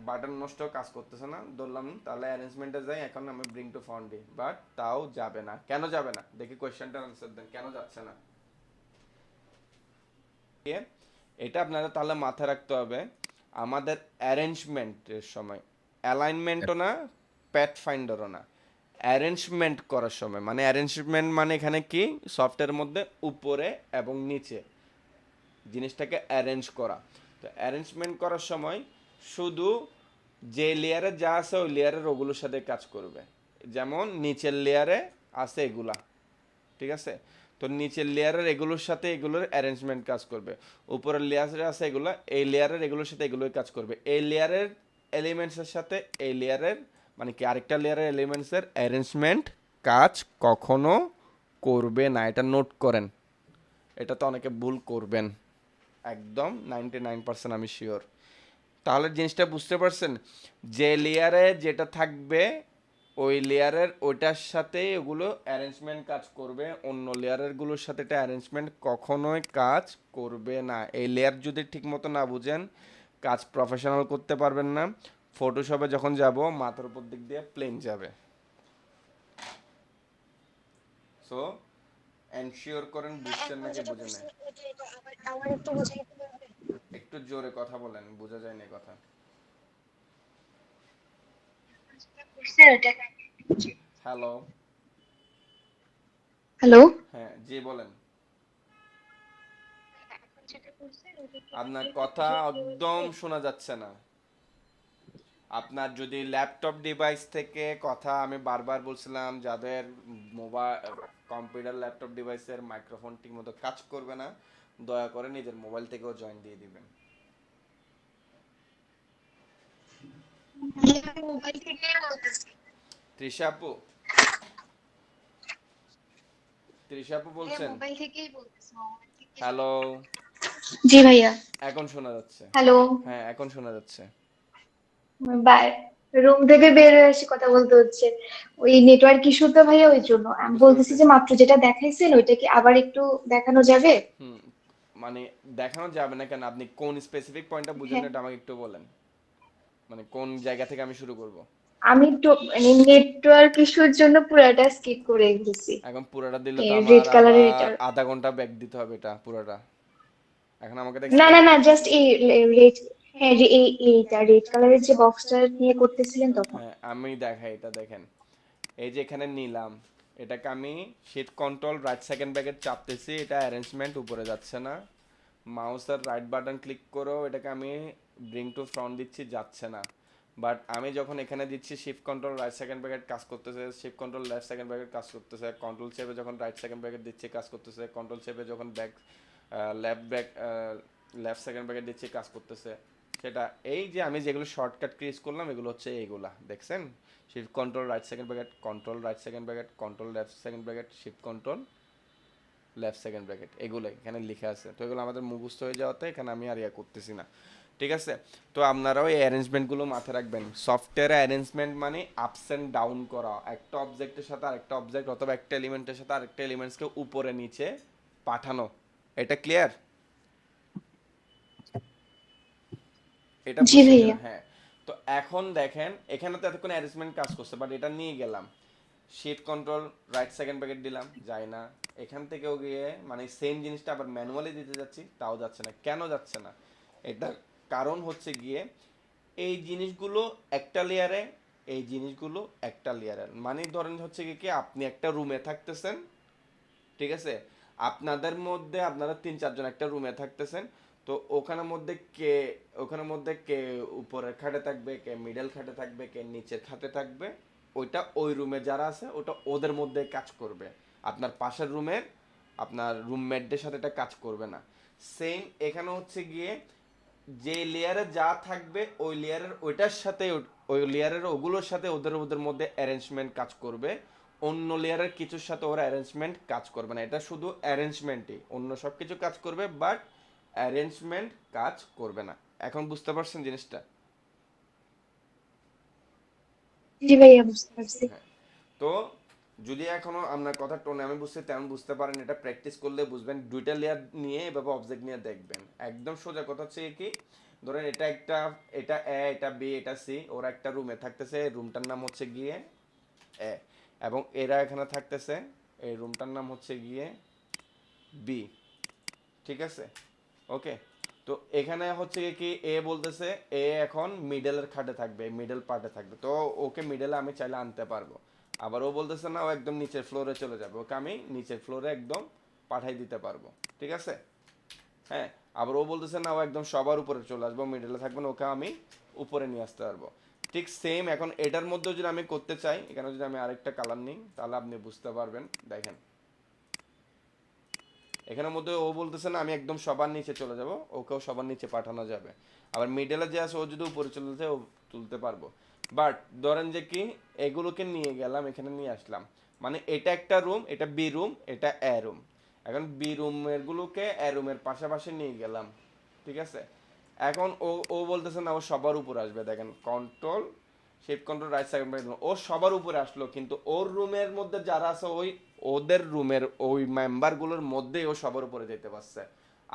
বাটন নষ্ট কাজ করতেছে না, ধরলাম তাহলে অ্যারেঞ্জমেন্টে যাই, এখন আমি ব্রিং টু ফ্রন্ট দিই, বাট তাও যাবে না। কেন যাবে না দেখি, কোয়েশ্চেনটার আনসার দেন, কেন যাচ্ছে না? এটা আপনারা তাহলে মাথায় রাখতে হবে। আমাদের অ্যারেঞ্জমেন্টের সময় অ্যালাইনমেন্টও না, প্যাথ ফাইন্ডারও না, অ্যারেঞ্জমেন্ট করার সময়, মানে অ্যারেঞ্জমেন্ট মানে এখানে কি, সফটওয়্যারের মধ্যে উপরে এবং নিচে জিনিসটাকে অ্যারেঞ্জ করা। তো অ্যারেঞ্জমেন্ট করার সময় শুধু যে লেয়ারে যা আছে ওই লেয়ারের ওগুলোর সাথে কাজ করবে। যেমন নিচের লেয়ারে আছে এগুলা, ঠিক আছে, তো নিচের লেয়ারের এগুলোর সাথে এগুলোর অ্যারেঞ্জমেন্ট কাজ করবে। উপরের লেয়ারে আছে এগুলো, এই লেয়ারের এগুলোর সাথে এগুলোই কাজ করবে। এই লেয়ারের এলিমেন্টসের সাথে এই লেয়ারের, মানে কি আরেকটা লেয়ারের এলিমেন্টসের অ্যারেঞ্জমেন্ট কাজ কখনো করবে না। এটা নোট করেন, এটা তো অনেকে ভুল করবেন, একদম 99% আমি শিওর। তাহলে জিনিসটা বুঝতে পারছেন, যে লেয়ারে যেটা থাকবে ওই লেয়ারের ওইটার সাথে ওগুলো অ্যারেঞ্জমেন্ট কাজ করবে, অন্য লেয়ারের গুলোর সাথে এটা অ্যারেঞ্জমেন্ট কখনোই কাজ করবে না। এই লেয়ার যদি ঠিকমতো না বুঝেন, কাজ প্রফেশনাল করতে পারবেন না। ফটোশপে যখন যাব মাথার উপর দিক দিয়ে প্লেন যাবে। সো এনশিওর করেন বুঝছেন নাকি বুঝেন না। আমার একটু বুঝাইতে পারবে? একটু জোরে কথা বলেন, বোঝা যায় না কথা। হ্যালো। হ্যালো, হ্যাঁ জি বলেন। এখন যেটা করছেন ওটা কি আপনার আবার একটু কথা বুঝাইতে একদম পারবে? শোনা যাচ্ছে না। আপনার যদি ল্যাপটপ ডিভাইস থেকে কথা, আমি বারবার বলছিলাম যাদের মোবাইল কম্পিউটার ল্যাপটপ ডিভাইসের মাইক্রোফোন ঠিকমতো কাজ করবে না, দয়া করে নিজের মোবাইল থেকেও জয়েন দিয়ে দিবেন। আমি মোবাইল থেকেই বলতেছি। তৃষা আপু, তৃষা আপু হ্যাঁ, বলছেন? মোবাইল থেকেই বলতেছি, মোবাইল থেকে। হ্যালো। জি ভাইয়া। এখন শোনা যাচ্ছে। হ্যালো। হ্যাঁ এখন শোনা যাচ্ছে। বাই। রুম থেকে বের হয়ে এসে কথা বলতে হচ্ছে, ওই নেটওয়ার্ক ইস্যু তো ভাইয়া, ওই জন্য আমি বুঝতে বলতেছি পারছি। যে মাত্র যেটা দেখাইছেন ওইটা কি আবার একটু দেখানো যাবে? হুম, মানে দেখানো যাবে না কেন? আপনি কোন স্পেসিফিক পয়েন্টটা বুঝেন হ্যাঁ, না এটা আমাকে একটু বলেন, মানে কোন জায়গা থেকে আমি শুরু করব? আমি তো মানে নেটওয়ার্ক ইস্যুর জন্য পুরাটা স্কিপ করে গেছি। এখন পুরোটা দিলে তো আমার রেড কালারের আবার এটা। আধা ঘন্টা ব্যাক দিতে হবে এটা পুরোটা। এখন আমাকে না দেখছেন। না না, জাস্ট এই রেড, হ্যাঁ এইটা রেড কালারের যে বক্সটা নিয়ে করতেছিলেন তখন। হ্যাঁ আমি দেখাই, এটা দেখেন, এই যে এখানে নিলাম, এটাকে আমি sheet control right second bracket চাপতেছি, এটা অ্যারেঞ্জমেন্ট উপরে যাচ্ছে না। মাউসের রাইট বাটন ক্লিক করেও এটাকে আমি ব্রিং টু ফ্রন্ট দিচ্ছি, যাচ্ছে না। বাট আমি যখন এখানে দিচ্ছি shift control right second bracket কাজ করতেছে, shift control left second bracket কাজ করতেছে, কন্ট্রোল চেপে যখন রাইট সেকেন্ড ব্র্যাকেট দিচ্ছি কাজ করতেছে, কন্ট্রোল চেপে যখন back left back left second bracket দিচ্ছি কাজ করতেছে। সেটা এই যে আমি যেগুলো শর্টকাট ক্রিয়েট করলাম এগুলো হচ্ছে এইগুলা দেখছেন, shift control right second bracket, control right second bracket, control left second bracket, shift control left second bracket, এগুলো এখানে লেখা আছে। তো এগুলো আমাদের মুখস্থ হয়ে যাওয়াতে এখানে আমি আর ইয়া করতেছি না, ঠিক আছে। তো আপনারাও এই অ্যারেঞ্জমেন্টগুলো মাথায় রাখবেন। সফটওয়্যার অ্যারেঞ্জমেন্ট মানে আপস অ্যান্ড ডাউন করা, একটা অবজেক্টের সাথে আরেকটা অবজেক্ট অথবা একটা এলিমেন্টের সাথে আরেকটা এলিমেন্টসকে উপরে নিচে পাঠানো। এটা ক্লিয়ার? এটা জি বুঝছেন কিনা? ভাইয়া। হ্যাঁ। তো এখন দেখেন এখানে তো এতক্ষণ অ্যারেঞ্জমেন্ট কাজ করছে, বাট এটা নিয়ে গেলাম shift control right second bracket দিলাম, যায় না। এখান থেকেও গিয়ে মানে সেম জিনিসটা আবার ম্যানুয়ালি দিতে যাচ্ছি, তাও যাচ্ছে না। কেন যাচ্ছে না? এটার কারণ হচ্ছে গিয়ে এই জিনিসগুলো একটা লেয়ারে, এই জিনিসগুলো একটা লেয়ারে, মানে ধরেন হচ্ছে কি আপনি একটা রুমে থাকতেছেন, ঠিক আছে, আপনাদের মধ্যে আপনারা 3-4 জন একটা রুমে থাকতেছেন। তো ওখানের মধ্যে কে উপরের খাটে থাকবে, কে মিডল খাটে থাকবে, কে নিচের খাটে থাকবে, ওইটা ওই রুমে যারা আছে ওটা ওদের মধ্যে কাজ করবে। আপনার পাশের রুমের আপনার রুমমেটদের সাথে এটা কাজ করবে না। সেম এখানে হচ্ছে গিয়ে যে লেয়ারে যা থাকবে ওই লেয়ারের ওইটার সাথে ওই লেয়ারের ওগুলোর সাথে ওদের ওদের মধ্যে অ্যারেঞ্জমেন্ট কাজ করবে। অন্য লেয়ারের কিছুর সাথে ওরা অ্যারেঞ্জমেন্ট কাজ করবে না। এটা শুধু অ্যারেঞ্জমেন্টই, অন্য সব কিছু কাজ করবে বাট অ্যারেঞ্জমেন্ট কাজ করবে না। এখন বুঝতে পারছেন জিনিসটা? জি ভাইয়া, বুঝতে পারছি। হ্যাঁ। তো যদি এখনো আপনার কথা টোনে আমি বুঝতে তেমন বুঝতে পারেন, এটা প্র্যাকটিস করলে বুঝবেন। দুইটা লেয়ার নিয়ে এভাবে অবজেক্ট নিয়ে দেখবেন, একদম সোজা কথা হচ্ছে কি, ধরেন এটা এ, এটা বি, এটা সি, ওরা একটা রুমে থাকতেছে, রুমটার নাম হচ্ছে গিয়ে এ, এবং এরা এখানে থাকতেছে, এই রুমটার নাম হচ্ছে গিয়ে বি। ঠিক আছে, ওকে। তো এখানে হচ্ছে কি এ বলতেছে এ এখন মিডলের খাটে থাকবে, মিডল পার্টে থাকবে, তো ওকে মিডলে আমি চাইলে আনতে পারবো। আবার ও বলতেছে না ও একদম নিচের ফ্লোরে চলে যাবে, ওকে আমি নিচের ফ্লোরে একদম পাঠাই দিতে পারবো। ঠিক আছে, হ্যাঁ। আবার ও বলতেছে না ও একদম সবার উপরে চলে আসবো, মিডলে থাকবে না, ওকে আমি উপরে নিয়ে আসতে পারবো। ঠিক সেম এখন এটার মধ্যেও যদি আমি করতে চাই, এখানে যদি আমি আরেকটা কালার নিই তাহলে আপনি বুঝতে পারবেন। দেখেন এখানের মধ্যে ও বলতেছে না আমি একদম সবার নিচে চলে যাব, ওকেও সবার নিচে পাঠানো যাবে। আবার মিডলে যে আছে ও যদি উপরে চলে যায় ও তুলতে পারবো। বাট ধরেন যে কি এগুলোকে নিয়ে গেলাম এখানে নিয়ে আসলাম, মানে এটা একটা রুম, এটা বি রুম, এটা এ রুম। এখন বি রুমের গুলোকে এ রুমের পাশাপাশি নিয়ে গেলাম। ঠিক আছে, এখন ও ও বলতেছে না ও সবার উপর আসবে। দেখেন control shift control right side by, ও সবার উপরে আসলো, কিন্তু ওর রুমের মধ্যে যারা আছে ওই ওদের রুমের ওই মেম্বার গুলোর মধ্যেই ও সবার উপরে যেতে পারছে,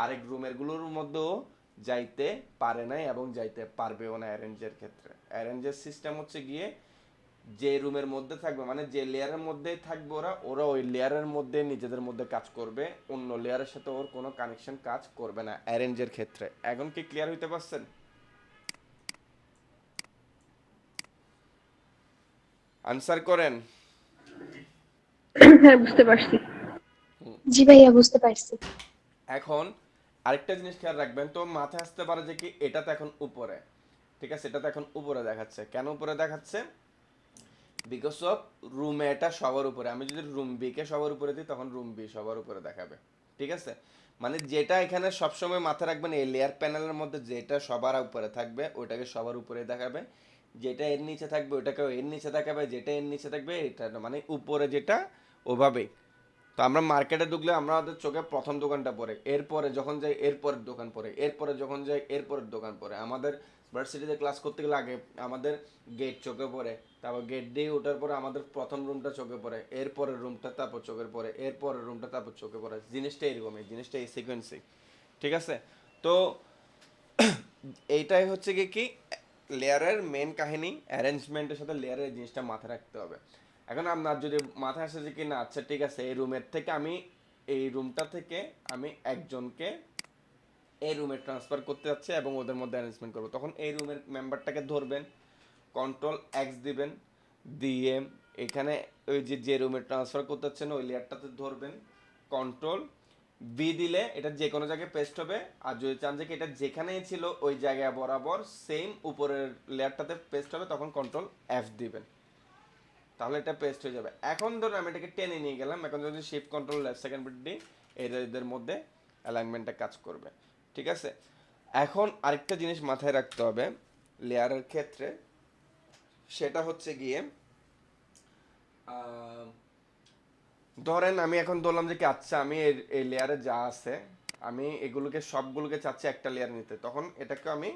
আরেক রুমের গুলোর মধ্যেও যাইতে পারে নাই এবং যাইতে পারবেও না। অ্যারেঞ্জের ক্ষেত্রে অ্যারেঞ্জের সিস্টেম হচ্ছে গিয়ে যে রুমের মধ্যে থাকবে, মানে যে লেয়ারের মধ্যেই থাকবে ওরা ওরা ওই লেয়ারের মধ্যে নিজেদের মধ্যে কাজ করবে, অন্য লেয়ারের সাথে ওর কোনো কানেকশন কাজ করবে না অ্যারেঞ্জের ক্ষেত্রে। এখন কি ক্লিয়ার হইতে পারছেন? আনসার করেন। হ্যাঁ, বুঝতে পারছি। জি ভাইয়া, বুঝতে পারছি। এখন আরেকটা জিনিস খেয়াল রাখবেন, তো মাথায় আসতে পারে যে কি এটা তো এখন উপরে। ঠিক আছে, এটা তো এখন উপরে দেখাচ্ছে, কেন উপরে দেখাচ্ছে? বিকজ অফ রুমে এটা সবার উপরে, আমি যদি রুম বি কে সবার উপরে দিই তখন রুম বি সবার উপরে দেখাবে। ঠিক আছে, মানে যেটা এখানে সবসময় মাথায় রাখবেন এই লেয়ার প্যানেলের মধ্যে যেটা সবার উপরে থাকবে ওইটাকে সবার উপরে দেখাবে, যেটা এর নিচে থাকবে ওইটাকে এর নিচে দেখাবে, যেটা এর নিচে থাকবে এটা মানে উপরে যেটা ওভাবেই। তো আমরা মার্কেটে ঢুকলে আমরা আমাদের চোখে প্রথম দোকানটা পড়ে, এরপরে যখন যাই এরপরের দোকান পড়ে, এরপরে যখন যাই এরপরের দোকান পড়ে। আমাদের ভার্সিটিতে ক্লাস করতে গেলে আগে আমাদের গেট চোখে পড়ে, তারপর গেট দিয়ে ওঠার পরে আমাদের প্রথম রুমটা চোখে পড়ে, এরপরের রুমটা তারপর চোখে পড়ে, এরপরের রুমটা তারপর চোখে পড়ে। জিনিসটা এরকম, এই জিনিসটা এই সিকোয়েন্সে। ঠিক আছে, তো এইটাই হচ্ছে কি লেয়ারের মেন কাহিনী, অ্যারেঞ্জমেন্টের সাথে লেয়ারের এই জিনিসটা মাথায় রাখতে হবে। এখন আপনার যদি মাথায় আসে যে কি না আচ্ছা ঠিক আছে এই রুমের থেকে আমি এই রুমটা থেকে আমি একজনকে এই রুমে ট্রান্সফার করতে যাচ্ছে এবং ওদের মধ্যে অ্যারেঞ্জমেন্ট করবো, তখন এই রুমের মেম্বারটাকে ধরবেন, কন্ট্রোল এক্স দিবেন, দিয়ে এখানে ওই যে যে রুমে ট্রান্সফার করতে যাচ্ছেন ওই লেয়ারটাতে ধরবেন, কন্ট্রোল বি দিলে এটা যে কোনো জায়গায় পেস্ট হবে। আর যদি চান যে এটা যেখানেই ছিল ওই জায়গায় বরাবর সেম উপরের লেয়ারটাতে পেস্ট হবে তখন কন্ট্রোল এফ দিবেন, তাহলে এটা পেস্ট হয়ে যাবে। এখন ধরুন আমি এটাকে টেনে নিয়ে গেলাম, এখন যদি shift control left second button দিই এদের মধ্যে অ্যালাইনমেন্টটা কাজ করবে। ঠিক আছে, এখন আরেকটা জিনিস মাথায় রাখতে হবে লেয়ারের ক্ষেত্রে, সেটা হচ্ছে গিয়ে ধরেন আমি এখন ধরলাম যে কি আচ্ছা আমি এই লেয়ারে যা আছে আমি এগুলোকে সবগুলোকে চাচ্ছি একটা লেয়ার নিতে, তখন এটাকে আমি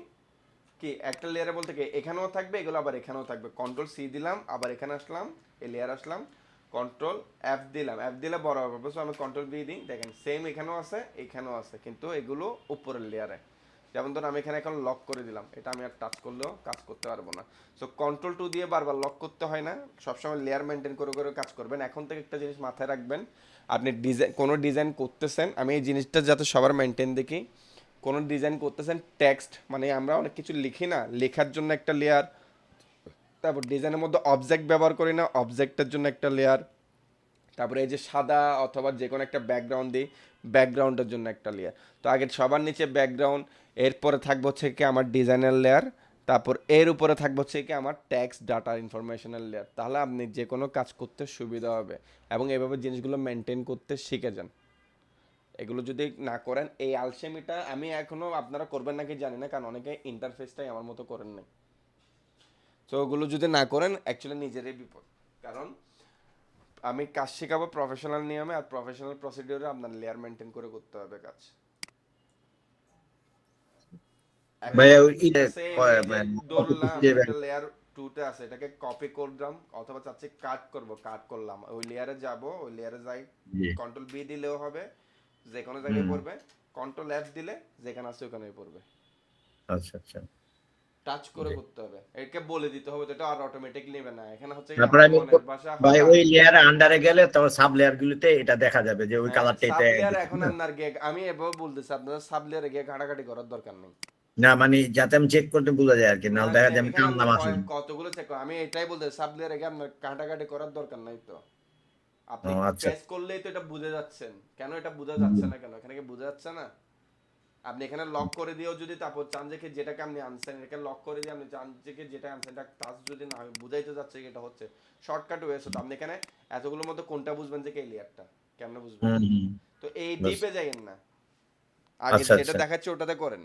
কি একটা লেয়ারে বলতে কি এখানেও থাকবে এগুলো আবার এখানেও থাকবে, কন্ট্রোল সি দিলাম আবার এখানে আসলাম এই লেয়ার আসলাম, কন্ট্রোল এফ দিলাম, এফ দিলে বড় হবে, বুঝছো? আমি কন্ট্রোল বি দিই, দেখেন সেম এখানেও আছে এখানেও আছে কিন্তু এগুলো উপরের লেয়ারে। যেমন ধরুন আমি এখানে এখন লক করে দিলাম, এটা আমি আর টাচ করলেও কাজ করতে পারবো না। সো কন্ট্রোল টু দিয়ে বারবার লক করতে হয় না, সবসময় লেয়ার মেনটেন করে করে কাজ করবেন। এখন থেকে একটা জিনিস মাথায় রাখবেন, আপনি ডিজাইন কোনো ডিজাইন করতেছেন, আমি এই জিনিসটা যাতে সবার মেনটেন দেখি, কোনো ডিজাইন করতেছেন টেক্সট মানে আমরা অনেক কিছু লিখি না, লেখার জন্য একটা লেয়ার, তারপর ডিজাইনের মধ্যে অবজেক্ট ব্যবহার করি না, অবজেক্টের জন্য একটা লেয়ার, তারপরে এই যে সাদা অথবা যে কোনো একটা ব্যাকগ্রাউন্ড দিই ব্যাকগ্রাউন্ডের জন্য একটা লেয়ার। তো আগে সবার নিচে ব্যাকগ্রাউন্ড, এরপরে থাকবে হচ্ছে কি আমার ডিজাইনের লেয়ার, তারপর এর উপরে থাকবে হচ্ছে কি আমার টেক্সট ডাটা ইনফরমেশনের লেয়ার, তাহলে আপনি যে কোনো কাজ করতে সুবিধা হবে এবং এভাবে জিনিসগুলো মেনটেন করতে শিখে যান। এগুলো যদি না করেন এই আলসেমিটা আমি এখনো আপনারা করবেন নাকি জানি না, কারণ অনেকে ইন্টারফেসটাই আমার মতো করেন নাই। তো ওগুলো যদি না করেন অ্যাকচুয়ালি নিজেরই বিপদ, কারণ আমি কাজ শেখাবো প্রফেশনাল নিয়মে আর প্রফেশনাল প্রসিডিওরে আপনার লেয়ার মেনটেন করে করতে হবে কাজ। এখন ভাইয়া এটা সেম এই যে ধরলাম যে এটা লেয়ার 2 তে আছে, এটাকে কপি করলাম অথবা চাচ্ছি কাট করব, কাট করলাম ওই লেয়ারে যাব, ওই লেয়ারে যাই কন্ট্রোল বি দিলেও হবে যে কোনো জায়গায় পড়বে, কন্ট্রোল এফ দিলে যেখানে আছে ওখানেই পড়বে। আচ্ছা আচ্ছা। টাচ করে জি। করতে হবে, একে বলে দিতে হবে, তো এটা আর অটোমেটিক নেবে না। এখানে হচ্ছে কি তারপরে আমার আমি মনের ভাষা ভাই হালকা। ওই লেয়ারের আন্ডারে গেলে তখন সাব লেয়ার গুলোতে এটা দেখা যাবে যে ওই হ্যাঁ, কালারটা সাব এটা লেয়ার দিচ্ছে এখন না। আপনার গিয়ে আমি এভাবে বলতেছি, আপনাদের সাব লেয়ারে গিয়ে ঘাটাঘাটি করার দরকার নেই। না মানে যাতে আমি চেক করতে বোঝা যায় আর কি, না, নাহলে দেখা যায় আমি এখানে টানলাম আপনার আসলে। কতগুলো চেক, আমি এটাই বলতে সাব লেয়ারে গিয়ে আপনার ঘাটাঘাটি করার দরকার নাই তো। ও আপনি আচ্ছা। প্রেস করলেই তো এটা বুঝে যাচ্ছেন। কেন এটা বোঝা যাচ্ছে হুম, না কেন? এখানে কি বোঝা যাচ্ছে না? আপনি এখানে লক করে দিয়েও যদি তারপর চান যে কি যেটাকে আপনি আনছেন এটাকে লক করে দিয়ে আপনি চান যে কি যেটা আনছেন এটা টাচ যদি না হয় বুঝাইতে যাচ্ছে কি এটা হচ্ছে শর্টকাট ওয়ে। তো আপনি এখানে এতগুলোর মধ্যে কোনটা বুঝবেন যে কি এই লেয়ারটা কেমনে বুঝবেন? হুম, হুম, তো এই বুঝ- ডিপে যাইয়েন না, আগে আচ্ছা যেটা আচ্ছা। দেখাচ্ছে ওটাতে করেন,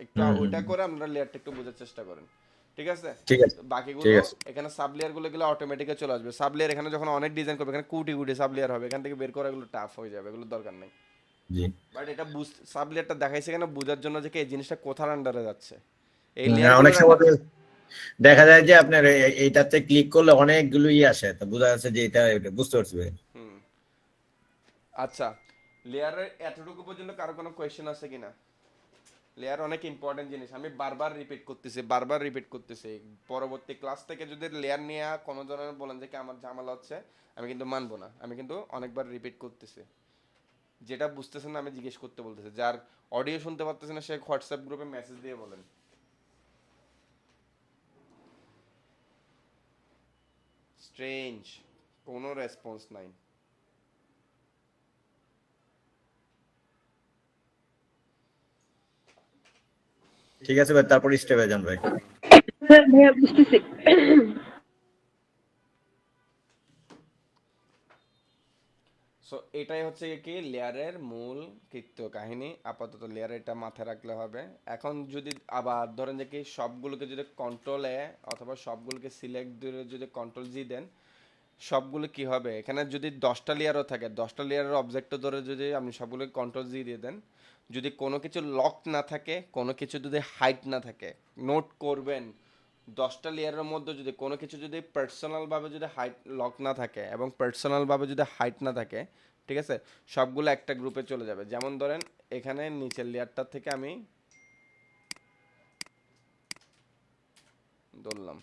একটু হুম হুম ওইটা হুম। করে আপনারা লেয়ারটা একটু বোঝার চেষ্টা করেন। ঠিক আছে? ঠিক আছে। তো ঠিক বাকিগুলো আছে। এখানে সাব লেয়ার গুলো গেলে অটোমেটিকে চলে আসবে। সাব লেয়ার এখানে যখন অনেক ডিজাইন করবে এখানে কুটি কুটি সাব লেয়ার হবে, এখান থেকে বের করা এগুলো টাফ হয়ে যাবে, এগুলো দরকার নেই। জি। বাট এটা সাব লেয়ারটা দেখাইছে কেন বোঝার জন্য যে কি এই জিনিসটা কোথার আন্ডারে যাচ্ছে, এই হুম, লেয়ার অনেক গুলোর সময় আন্ডার। তো দেখা যায় যে আপনার এইটাতে ক্লিক করলে অনেকগুলোই আসে, তো বোঝা যাচ্ছে যে এটা বুঝতে পারছি ভাই। হুম, আচ্ছা, লেয়ারের এতটুকু পর্যন্ত কারো কোনো কোয়েশ্চেন আছে কিনা? লেয়ার অনেক ইম্পর্টেন্ট জিনিস, আমি বারবার রিপিট করতেছি, বারবার রিপিট করতেছি। পরবর্তী ক্লাস থেকে যদি লেয়ার নিয়ে কোনো ধরনের বলেন যে কি আমার ঝামেলা হচ্ছে, আমি কিন্তু মানবো না। আমি কিন্তু অনেকবার রিপিট করতেছি, যেটা বুঝতেছেন না আমি জিজ্ঞেস করতে বলতেছি। যার অডিও শুনতে পারতেছেন না সে হোয়াটসঅ্যাপ গ্রুপে মেসেজ দিয়ে বলেন। স্ট্রেঞ্জ, কোনো রেসপন্স নাই। ঠিক আছে ভাই, তারপর স্টেপে যান ভাই। ভাইয়া বুঝতেছি। সো এটাই হচ্ছে কি লেয়ারের মূল কৃত্য কাহিনী। আপাতত লেয়ার এটা মাথায় রাখলে হবে। এখন যদি আবার ধরেন যে কি সবগুলোকে যদি কন্ট্রোল এ অথবা সবগুলোকে সিলেক্ট দিয়ে যদি কন্ট্রোল জি দেন, সবগুলো কি হবে, এখানে যদি 10টা লেয়ারও থাকে 10টা লেয়ারের অবজেক্টও ধরে যদি আপনি সবগুলোকে কন্ট্রোল জি দিয়ে দেন, যদি কোনো কিছু লক না থাকে, কোনো কিছু যদি হাইট না থাকে, নোট করবেন 10টা লেয়ারের মধ্যে যদি কোনো কিছু যদি পার্সোনালভাবে যদি হাইট লক না থাকে এবং পার্সোনালভাবে যদি হাইট না থাকে, ঠিক আছে, সবগুলো একটা গ্রুপে চলে যাবে। যেমন ধরেন এখানে নিচের লেয়ারটা থেকে আমি ধরলাম,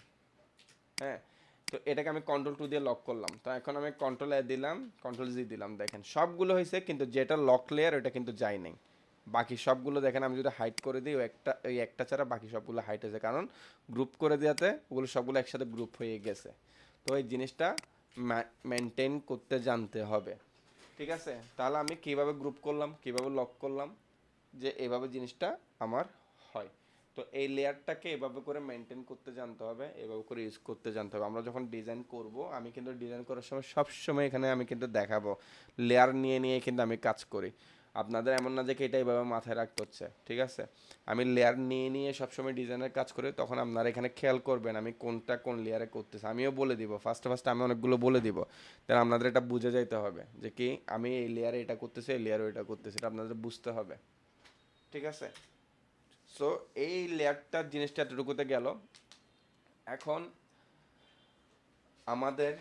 হ্যাঁ, তো এটাকে আমি কন্ট্রোল টু দিয়ে লক করলাম। তো এখন আমি কন্ট্রোল এ দিলাম, কন্ট্রোল জি দিলাম, দেখেন সবগুলো হয়েছে, কিন্তু যেটা লক লেয়ার ওটা কিন্তু যায় নাই। বাকি সবগুলো দেখেন আমি যদি হাইড করে দিই ওই একটা ছাড়া বাকি সবগুলো হাইড হয়েছে, কারণ গ্রুপ করে দেওয়াতে ওগুলো সবগুলো একসাথে গ্রুপ হয়ে গেছে। তো এই জিনিসটা মেনটেন করতে জানতে হবে। ঠিক আছে? তাহলে আমি কিভাবে গ্রুপ করলাম, কিভাবে লক করলাম, যে এভাবে জিনিসটা আমার হয়। তো এই লেয়ারটাকে এভাবে করে মেনটেন করতে জানতে হবে, এভাবে করে ইউজ করতে জানতে হবে। আমরা যখন ডিজাইন করব, আমি কিন্তু ডিজাইন করার সময় সব সময় এখানে আমি কিন্তু দেখাবো লেয়ার নিয়ে নিয়ে কিন্তু আমি কাজ করি। আপনাদের এমন না যে কি এটা এইভাবে মাথায় রাখতে হচ্ছে, ঠিক আছে? আমি লেয়ার নিয়ে নিয়ে সবসময় ডিজাইনের কাজ করি, তখন আপনারা এখানে খেয়াল করবেন আমি কোনটা কোন লেয়ারে করতেছি। আমিও বলে দিব, ফার্স্টে ফার্স্টে আমি অনেকগুলো বলে দিব, তাহলে আপনাদের এটা বুঝে যাইতে হবে যে কি আমি এই লেয়ারে এটা করতেছি, এই লেয়ারে এটা করতেছি, এটা আপনাদের বুঝতে হবে। ঠিক আছে? সো এই লেয়ারটার জিনিসটা এতটুকুতে গেল। এখন আমাদের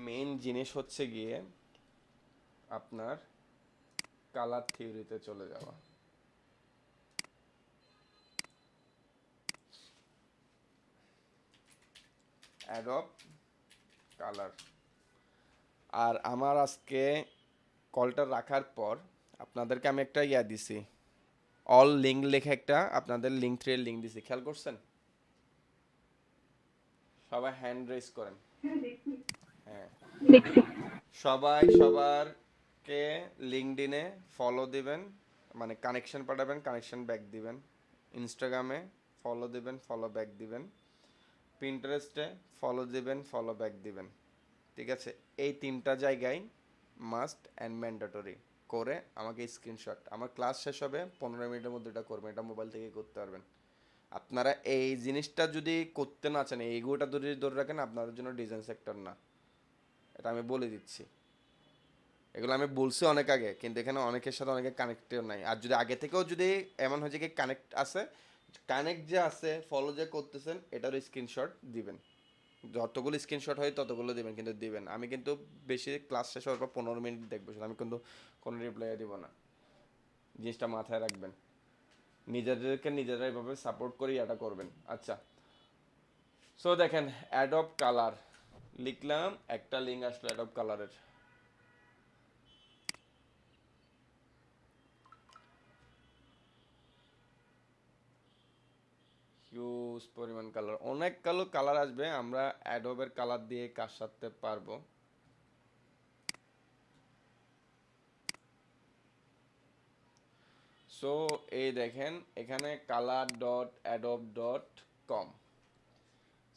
মেইন জিনিস হচ্ছে গিয়ে আপনার কালার থিওরিতে চলে যাওয়া। Adobe colour. আর আমার আজকে কলটা রাখার পর আপনাদেরকে আমি একটা দিছি, অল লিঙ্ক লেখে একটা আপনাদের লিঙ্ক থ্রি এর লিঙ্ক দিছি, খেয়াল করছেন? সবাই হ্যান্ড রেজ করেন। হ্যাঁ, দেখছি। সবাই সবারকে লিঙ্কডইনে ফলো দিবেন, মানে কানেকশন পাঠাবেন, কানেকশন ব্যাক দিবেন। ইনস্টাগ্রামে ফলো দিবেন, ফলো ব্যাক দিবেন। পিন্টারেস্টে ফলো দিবেন, ফলো ব্যাক দিবেন। ঠিক আছে? এই তিনটা জায়গায় মাস্ট অ্যান্ড ম্যান্ডেটরি করে আমাকে স্ক্রিনশট, আমার ক্লাস শেষ হবে 15 মিনিটের মধ্যে এটা করবেন, এটা মোবাইল থেকে করতে পারবেন। আপনারা এই জিনিসটা যদি করতে না চান, এইগুলোটা যদি ধরে রাখেন, আপনাদের জন্য ডিজাইন সেক্টর না, এটা আমি বলে দিচ্ছি। এগুলো আমি বলছি অনেক আগে, কিন্তু এখানে অনেকের সাথে অনেকে কানেক্টেড নাই। আর যদি আগে থেকেও যদি এমন হয়েছে কি কানেক্ট আছে, কানেক্ট যে আছে, ফলো যে করতেছেন, এটারও স্ক্রিনশট দিবেন। যতগুলো স্ক্রিনশট হয় ততগুলো দিবেন, কিন্তু দিবেন। আমি কিন্তু বেশি ক্লাস শেষ হওয়ার পর 15 মিনিট দেখবো শুধু, আমি কিন্তু কোনো রিপ্লাই দিব না। জিনিসটা মাথায় রাখবেন। নিজেদেরকে নিজেরা এভাবে সাপোর্ট করে এটা করবেন। আচ্ছা, সো দেখেন অ্যাডব কালার লিখলাম, একটা লিঙ্ক আসলো অ্যাডব কালারের। হিউজ পরিমাণ কালার, অনেক কালো কালার আসবে, আমরা অ্যাডোবের কালার দিয়ে কাজ সারতে পারবো। সো এই দেখেন এখানে color.adobe.com।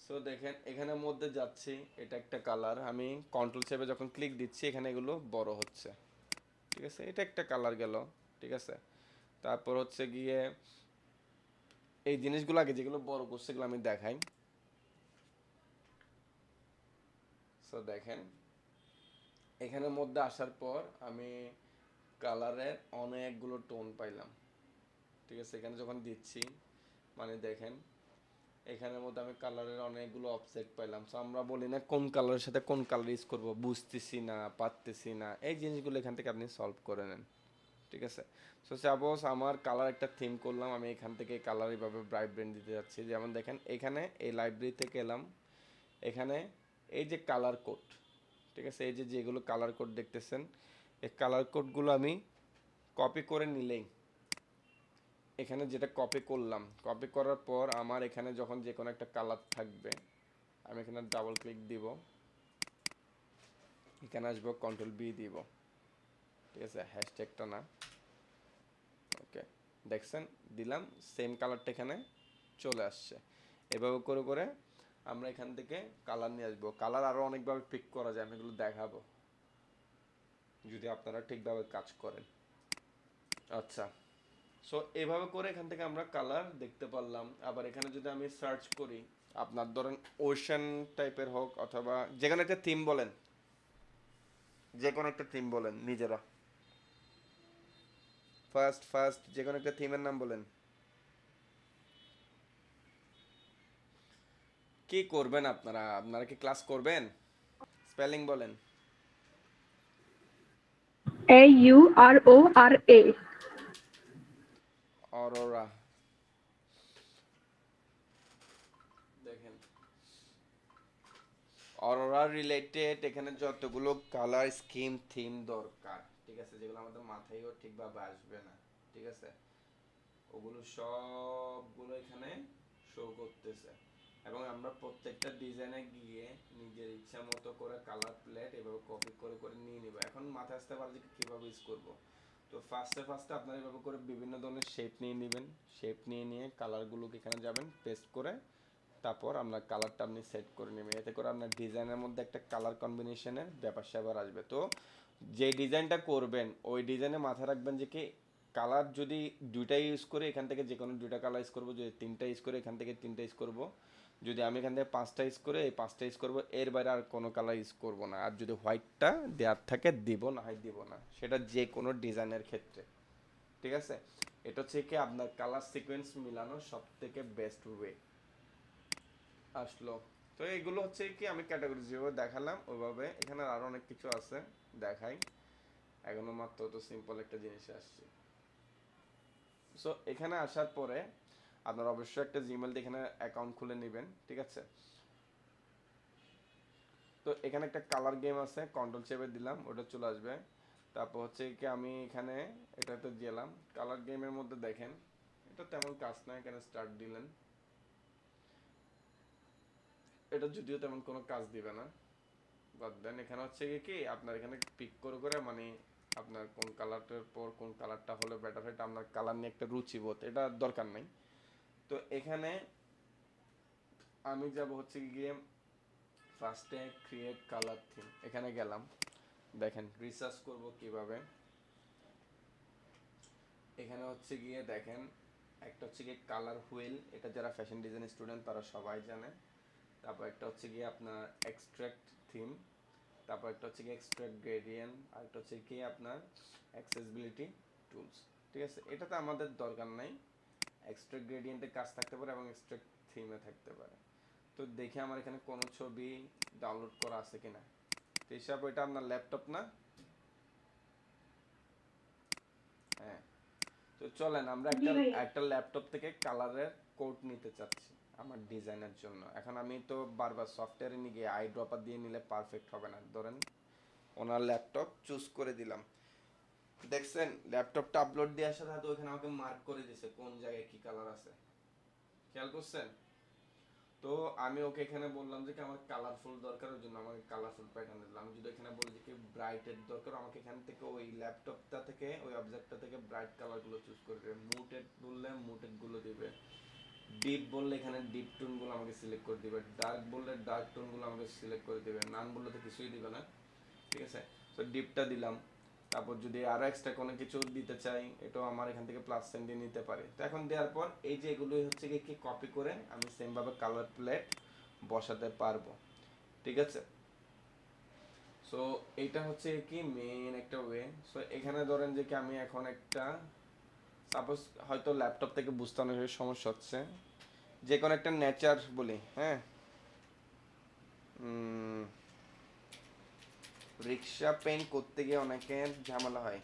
সো দেখেন এখানের মধ্যে যাচ্ছি, এটা একটা কালার, আমি কন্ট্রোল চেপে যখন ক্লিক দিচ্ছি এখানে এগুলো বড় হচ্ছে, ঠিক আছে, এটা একটা কালার গেল, ঠিক আছে। তারপর হচ্ছে গিয়ে এই জিনিসগুলো আগে যেগুলো বড় করছে সেগুলো আমি দেখাই। সো দেখেন এখানের মধ্যে আসার পর আমি কালারের অনেকগুলো টোন পাইলাম, ঠিক আছে। এখানে যখন দিচ্ছি মানে দেখেন এখানের মধ্যে আমি কালারের অনেকগুলো অফসেট পাইলাম। সো আমরা বলি না কোন কালারের সাথে কোন কালার ইউজ করবো, বুঝতেছি না পারতেছি না, এই জিনিসগুলো এখান থেকে আপনি সলভ করে নেন, ঠিক আছে। সো সাপোজ আমার কালার একটা থিম করলাম, আমি এখান থেকে কালার এইভাবে ব্রাইট দিতে যাচ্ছি। যেমন দেখেন এখানে এই লাইব্রেরি থেকে এলাম, এখানে এই যে কালার কোড, ঠিক আছে, এই যে যেগুলো কালার কোড দেখতেছেন এই কালার কোডগুলো আমি কপি করে নিলেই, এখানে যেটা কপি করলাম, কপি করার পর আমার এখানে যখন যে কোনো একটা কালার থাকবে আমি এখানে ডাবল ক্লিক দিব, এখানে আসবো কন্ট্রোল বি দিব, ঠিক আছে, হ্যাশট্যাগটা না, ওকে, দেখছেন দিলাম, সেম কালারটা এখানে চলে আসছে। এভাবে করে করে আমরা এখান থেকে কালার নিয়ে আসবো। কালার আরও অনেকভাবে পিক করা যায়, আমি এগুলো দেখাবো যদি আপনারা ঠিকভাবে কাজ করেন। আচ্ছা, সো এভাবে করে এখান থেকে আমরা কালার দেখতে পারলাম। আবার এখানে যদি আমি সার্চ করি, আপনার ধরেন ওশান টাইপের হোক অথবা যে কোনো একটা থিম বলেন, যে কোনো একটা থিম বলেন নিজেরা, ফার্স্ট যে কোনো একটা থিমের নাম বলেন। কি করবেন আপনারা, আপনারা কি ক্লাস করবেন? স্পেলিং বলেন। AURORA। অরোরা, দেখেন অরোরা রিলেটেড এখানে যতগুলো কালার স্কিম থিম দরকার, ঠিক আছে, যেগুলো আমাদের মাথায়ও ঠিকভাবে আসবে না, ঠিক আছে, ওগুলো সবগুলো এখানে শো করতেছে। এবং আমরা প্রত্যেকটা ডিজাইনে গিয়ে নিজের ইচ্ছা মতো করে কালার প্লেট এভাবে কপি করে করে নিয়ে নিব। এখন মাথায় আসতে পারে যে কীভাবে ইউজ করবো। তো ফার্স্টে আপনারা এভাবে করে বিভিন্ন ধরনের শেপ নিয়ে নেবেন, শেপ নিয়ে নিয়ে কালারগুলোকে এখানে যাবেন পেস্ট করে, তারপর আপনার কালারটা আপনি সেট করে নেবেন। এতে করে আপনার ডিজাইনের মধ্যে একটা কালার কম্বিনেশনের ব্যাপার স্যাপার আসবে। তো যে ডিজাইনটা করবেন ওই ডিজাইনে মাথায় রাখবেন যে কি কালার যদি দুইটা ইউজ করে এখান থেকে যে কোনো দুইটা কালার ইউজ করবো, যদি তিনটা ইউজ করে এখান থেকে তিনটা ইউজ করবো, যদি আমি এখান থেকে পাঁচটা ইউজ করে এই পাঁচটা ইউজ করবো, এর বাইরে আর কোনো কালার ইউজ করবো না। আর যদি হোয়াইটটা দেওয়ার থাকে দিব, না হয় দিব না, সেটা যে কোনো ডিজাইনের ক্ষেত্রে, ঠিক আছে। এটা হচ্ছে কি আপনার কালার সিকোয়েন্স মিলানোর সব থেকে বেস্ট ওয়ে আসলো। তো এগুলো হচ্ছে কি আমি ক্যাটাগরি যেভাবে দেখালাম ওইভাবে, এখানে আরো অনেক কিছু আছে দেখাই, এখনো মাত্র তো সিম্পল একটা জিনিস আসছে। সো এখানে আসার পরে আপনার অবশ্যই একটা জিমেল দিয়ে এখানে অ্যাকাউন্ট খুলে নেবেন, ঠিক আছে। তো এখানে একটা কালার গেম আছে, কন্ট্রোল চেপে দিলাম ওটা চলে আসবে। তারপর হচ্ছে কি আমি এখানে এটাতে গেলাম, কালার গেমের মধ্যে দেখেন এটা তেমন কাজ না, এখানে স্টার্ট দিলেন, এটা যদিও তেমন কোনো কাজ দিবে না, বাদ দেন। এখানে হচ্ছে কি আপনার এখানে পিক করে করে মানে আপনার কোন কালারটার পর কোন কালারটা হলে বেটার হয়, এটা আপনার কালার নিয়ে একটা রুচিবোধ, এটা দরকার নাই। তো এখানে আমি যাব হচ্ছে গিয়ে ফার্স্টে ক্রিয়েট কালার থিম, এখানে গেলাম, দেখেন রিসার্চ করব কিভাবে। এখানে হচ্ছে গিয়ে দেখেন একটা হচ্ছে গিয়ে কালার হুইল, এটা যারা ফ্যাশন ডিজাইন স্টুডেন্ট তারা সবাই জানে। তারপর একটা হচ্ছে গিয়ে আপনার এক্সট্রাক্ট থিম, তারপর একটা হচ্ছে কি এক্সট্রাক্ট গ্রেডিয়েন্ট, আর একটা হচ্ছে কি আপনার অ্যাক্সেসিবিলিটি টুলস, ঠিক আছে। এটাতে আমাদের দরকার নাই, এক্সট্রাক্ট গ্রেডিয়েন্টে কাজ থাকতে পারে এবং এক্সট্রাক্ট থিমে থাকতে পারে। তো দেখি আমার এখানে কোনো ছবি ডাউনলোড করা আছে কিনা। তো হিসাব এটা আপনার ল্যাপটপ না? হ্যাঁ, তো চলেন আমরা একটা ল্যাপটপ থেকে কালারের কোড নিতে চাচ্ছি আমার ডিজাইনের জন্য। এখন আমি তো বারবার সফটওয়্যারে নিয়ে গিয়ে আই ড্রপার দিয়ে নিলে পারফেক্ট হবে না। ধরেন ওনার ল্যাপটপ চুজ করে দিলাম, দেখছেন ল্যাপটপটা আপলোড দিয়ে আসার সাথে ওখানে আমাকে মার্ক করে দিয়েছে কোন জায়গায় কি কালার আছে, খেয়াল করছেন? তো আমি ওকে এখানে বললাম যে কি আমার কালারফুল দরকার, ওই জন্য আমাকে কালারফুল প্যাটার্ন দিলাম। আমি যদি এখানে বলি যে কি ব্রাইটের দরকার, আমাকে এখান থেকে ওই ল্যাপটপটা থেকে ওই অবজেক্টটা থেকে ব্রাইট কালারগুলো চুজ করে দেবে। মুটেড বললে মুটেড গুলো দিবে, ডিপ বললে এখানে ডিপ টোন গুলো আমাকে সিলেক্ট করে দিবে, ডার্ক বললে ডার্ক টোন গুলো আমাকে সিলেক্ট করে দিবে, নান বললে তো কিছুই দিবে না। ঠিক আছে, তো ডিপটা দিলাম। তারপর যদি আরো এক্সট্রা কোনো কিছু দিতে চাই এটাও আমার এখান থেকে প্লাস সাইন দিয়ে নিতে পারি। তো এখন দেওয়ার পর এই যে এগুলো হচ্ছে কি কপি করে আমি সেম ভাবে কালার প্লেট বসাতে পারবো। ঠিক আছে, সো এইটা হচ্ছে কি মেইন একটা ওয়ে। সো এখানে ধরেন যে কি আমি এখন একটা সাপোজ হয়তো ল্যাপটপ থেকে বুঝতে অনেক সমস্যা হচ্ছে, যে কোনো একটা নেচার বলি, হ্যাঁ রিক্সা পেইন্ট করতে গিয়ে অনেকের ঝামেলা হয়,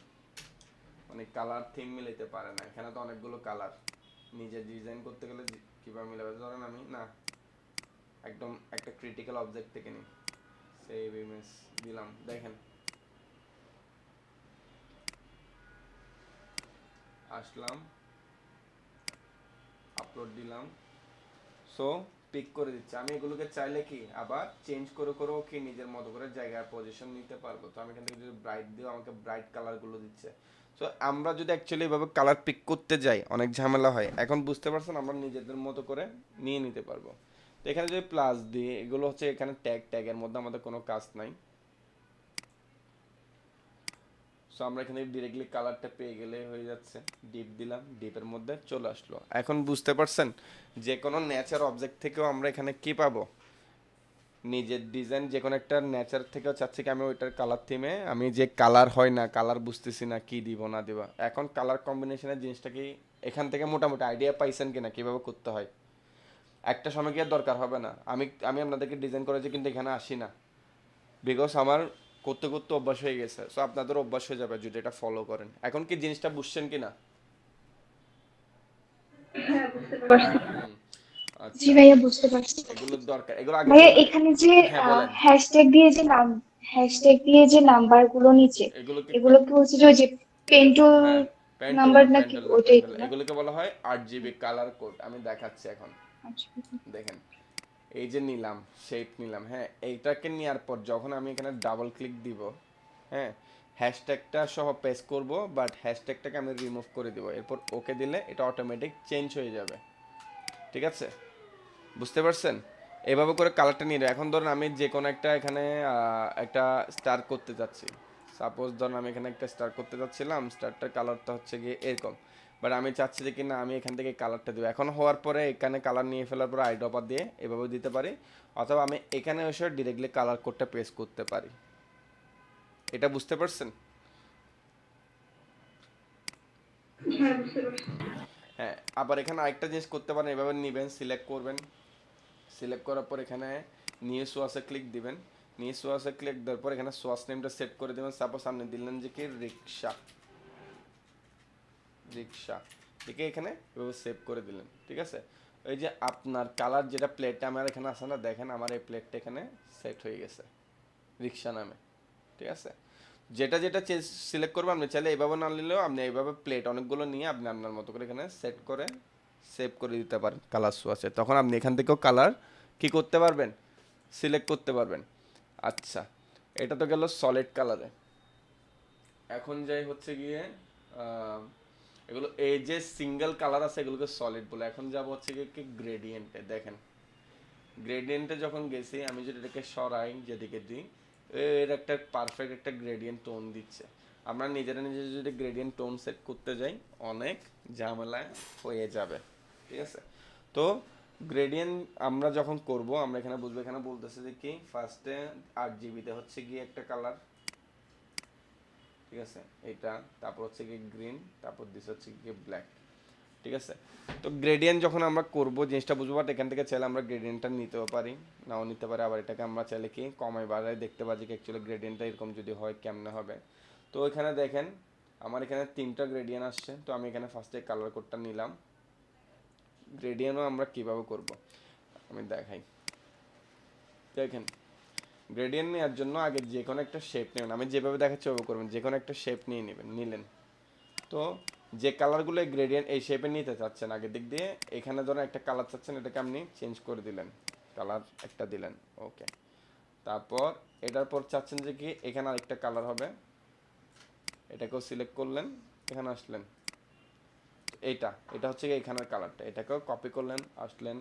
অনেক কালার থিম মিলাইতে পারে না। এখানে তো অনেকগুলো কালার, নিজে ডিজাইন করতে গেলে কিভাবে মিলাবে। ধরেন আমি না একদম একটা ক্রিটিক্যাল অবজেক্ট থেকে নিই, সেভ ইমেজ দিলাম, দেখেন আসলাম আপলোড দিলাম, সো পিক করে দিচ্ছে। আমি এগুলোকে চাইলে কি আবার চেঞ্জ করে করেও কি নিজের মতো করে জায়গায় পজিশন নিতে পারবো। তো আমি এখান থেকে যদি ব্রাইট দিও আমাকে ব্রাইট কালারগুলো দিচ্ছে। সো আমরা যদি অ্যাকচুয়ালি এভাবে কালার পিক করতে যাই অনেক ঝামেলা হয়। এখন বুঝতে পারছেন আমরা নিজেদের মতো করে নিয়ে নিতে পারবো। তো এখানে যদি প্লাস দিই, এগুলো হচ্ছে এখানে ট্যাগের মধ্যে আমাদের কোনো কাজ নাই। সো আমরা এখানে ডিরেক্টলি কালারটা পেয়ে গেলে হয়ে যাচ্ছে। ডিপ দিলাম, ডিপের মধ্যে চলে আসলো। এখন বুঝতে পারছেন যে কোনো নেচার অবজেক্ট থেকেও আমরা এখানে কি পাবো, নিজের ডিজাইন যে কোনো একটা নেচার থেকেও চাচ্ছি কি আমি ওইটার কালার থিমে আমি যে কালার হয় না, কালার বুঝতেছি না কি দিব না দিব, এখন কালার কম্বিনেশনের জিনিসটা কি এখান থেকে মোটামুটি আইডিয়া পাইছেন কিনা কিভাবে করতে হয়। একটা সময় কি আর দরকার হবে না, আমি আমি আপনাদেরকে ডিজাইন করেছি কিন্তু এখানে আসি না, বিকজ আমার করতে করতে অভ্যাস হয়ে গেছে। সো আপনাদের অভ্যাস হয়ে যাবে যদি এটা ফলো করেন। এখন কি জিনিসটা বুঝছেন কিনা? পারছি। হুম, জি আচ্ছা ভাইয়া বুঝতে পারছি। এগুলোর দরকার, এগুলো আগে ভাইয়া থেকে। এখানে যে হ্যাঁ বলেন। হ্যাশট্যাগ দিয়ে যে নাম্বার গুলো নিচে, এগুলোকে এগুলো কি হচ্ছে যে ওই যে পেন্টুল হ্যাঁ পেন্টুল নাম্বার না, নাকি পেন্টুল না, ওটাই পেন্টুল তো না? এগুলোকে বলা হয় 8 GB কালার কোড। আমি দেখাচ্ছি এখন, আচ্ছা দেখেন এই যে নিলাম, শেপ নিলাম, হ্যাঁ এইটাকে নেওয়ার পর যখন আমি এখানে ডাবল ক্লিক দিব, হ্যাঁ হ্যাশট্যাগটা সহ পেস্ট করব, বাট হ্যাশট্যাগটাকে আমি রিমুভ করে দিব। এরপর ওকে দিলে এটা অটোমেটিক চেঞ্জ হয়ে যাবে। ঠিক আছে, বুঝতে পারছেন? এভাবে করে কালারটা নিয়ে এখন ধরুন আমি যে কোনো একটা এখানে একটা স্টার করতে যাচ্ছি। সাপোজ ধরুন আমি এখানে একটা স্টার করতে যাচ্ছিলাম, স্টারটার কালারটা হচ্ছে গিয়ে এরকম, বাট আমি চাচ্ছি যে কি না আমি এখান থেকে কালারটা দেবো। এখন হওয়ার পরে এখানে কালার নিয়ে ফেলার পরে আই ড্রপার দিয়ে এভাবে দিতে পারি, অথবা আমি এখানে এসে ডিরেক্টলি কালার কোডটা পেস্ট করতে পারি। এটা বুঝতে পারছেন? হ্যাঁ, আবার এখানে আরেকটা জিনিস করতে পারেন, এভাবে নেবেন, সিলেক্ট করবেন, সিলেক্ট করার পর এখানে নিউ সোয়াসে ক্লিক দিবেন। নিউ সোয়াসে ক্লিক দেওয়ার পর এখানে সোয়াস নেমটা সেট করে দেবেন। সাপোজ আপনি দিলেন যে কি রিক্সা, রিক্সা ঠিক এখানে এভাবে সেভ করে দিলেন। ঠিক আছে, ওই যে আপনার কালার যেটা প্লেটটা আমার এখানে আছে না, দেখেন আমার এই প্লেটটা এখানে সেট হয়ে গেছে রিক্সা নামে। ঠিক আছে, যেটা যেটা সিলেক্ট করবেন আপনি চাইলে এইভাবে না নিলেও আপনি এইভাবে প্লেট অনেকগুলো নিয়ে আপনি আপনার মতো করে এখানে সেট করে সেভ করে দিতে পারেন কালার সোয়াচে। তখন আপনি এখান থেকেও কালার কি করতে পারবেন, সিলেক্ট করতে পারবেন। আচ্ছা, এটা তো গেল সলিড কালারে। এখন যাই হচ্ছে গিয়ে এগুলো এই যে সিঙ্গেল কালার আছে এগুলোকে সলিড বলে। এখন যাব হচ্ছে গিয়ে কি গ্রেডিয়েন্টে। দেখেন গ্রেডিয়েন্টে যখন গেছি আমি যদি এটাকে সরাই যেদিকে দিই, এর একটা পারফেক্ট একটা গ্রেডিয়েন্ট টোন দিচ্ছে। আমরা নিজেরা নিজে যদি গ্রেডিয়েন্ট টোন সেট করতে যাই অনেক ঝামেলা হয়ে যাবে। ঠিক আছে, তো গ্রেডিয়েন্ট আমরা যখন করব আমরা এখানে বুঝবো, এখানে বলতেছে যে কি ফার্স্টে 8 GB তে হচ্ছে গিয়ে একটা কালার, ঠিক আছে এটা, তারপর হচ্ছে কি গ্রিন, তারপর দিস হচ্ছে কি ব্ল্যাক। ঠিক আছে, তো গ্রেডিয়েন্ট যখন আমরা করব জিনিসটা বুঝবো, বাট এখান থেকে চাইলে আমরা গ্রেডিয়েন্টটা নিতেও পারি, নাও নিতে পারি। আবার এটাকে আমরা চাইলে কি কমাই বাড়াই দেখতে পাচ্ছি কি অ্যাকচুয়ালি গ্রেডিয়েন্টটা এরকম যদি হয় কেমনে হবে। তো এখানে দেখেন আমার এখানে 3টা গ্রেডিয়েন্ট আসছে, তো আমি এখানে ফার্স্টে কালার কোডটা নিলাম। গ্রেডিয়েন্টও আমরা কিভাবে করব আমি দেখাই। দেখেন গ্রেডিয়েন্ট নেওয়ার জন্য আগে যে কোনো একটা শেপ নেবেন, আমি যেভাবে দেখাচ্ছি ওভাবে করবেন, যে কোনো একটা শেপ নিয়ে নেবেন, নিলেন। তো যে কালারগুলো গ্রেডিয়েন্ট এই শেপে নিতে চাচ্ছেন আগের দিক দিয়ে, এখানে ধরেন একটা কালার চাচ্ছেন, এটাকে আপনি চেঞ্জ করে দিলেন, কালার একটা দিলেন, ওকে। তারপর এটার পর চাচ্ছেন যে কি এখানে আরেকটা কালার হবে, এটাকেও সিলেক্ট করলেন, এখানে আসলেন, এটা হচ্ছে কি এখানের কালারটা, এটাকেও কপি করলেন, আসলেন,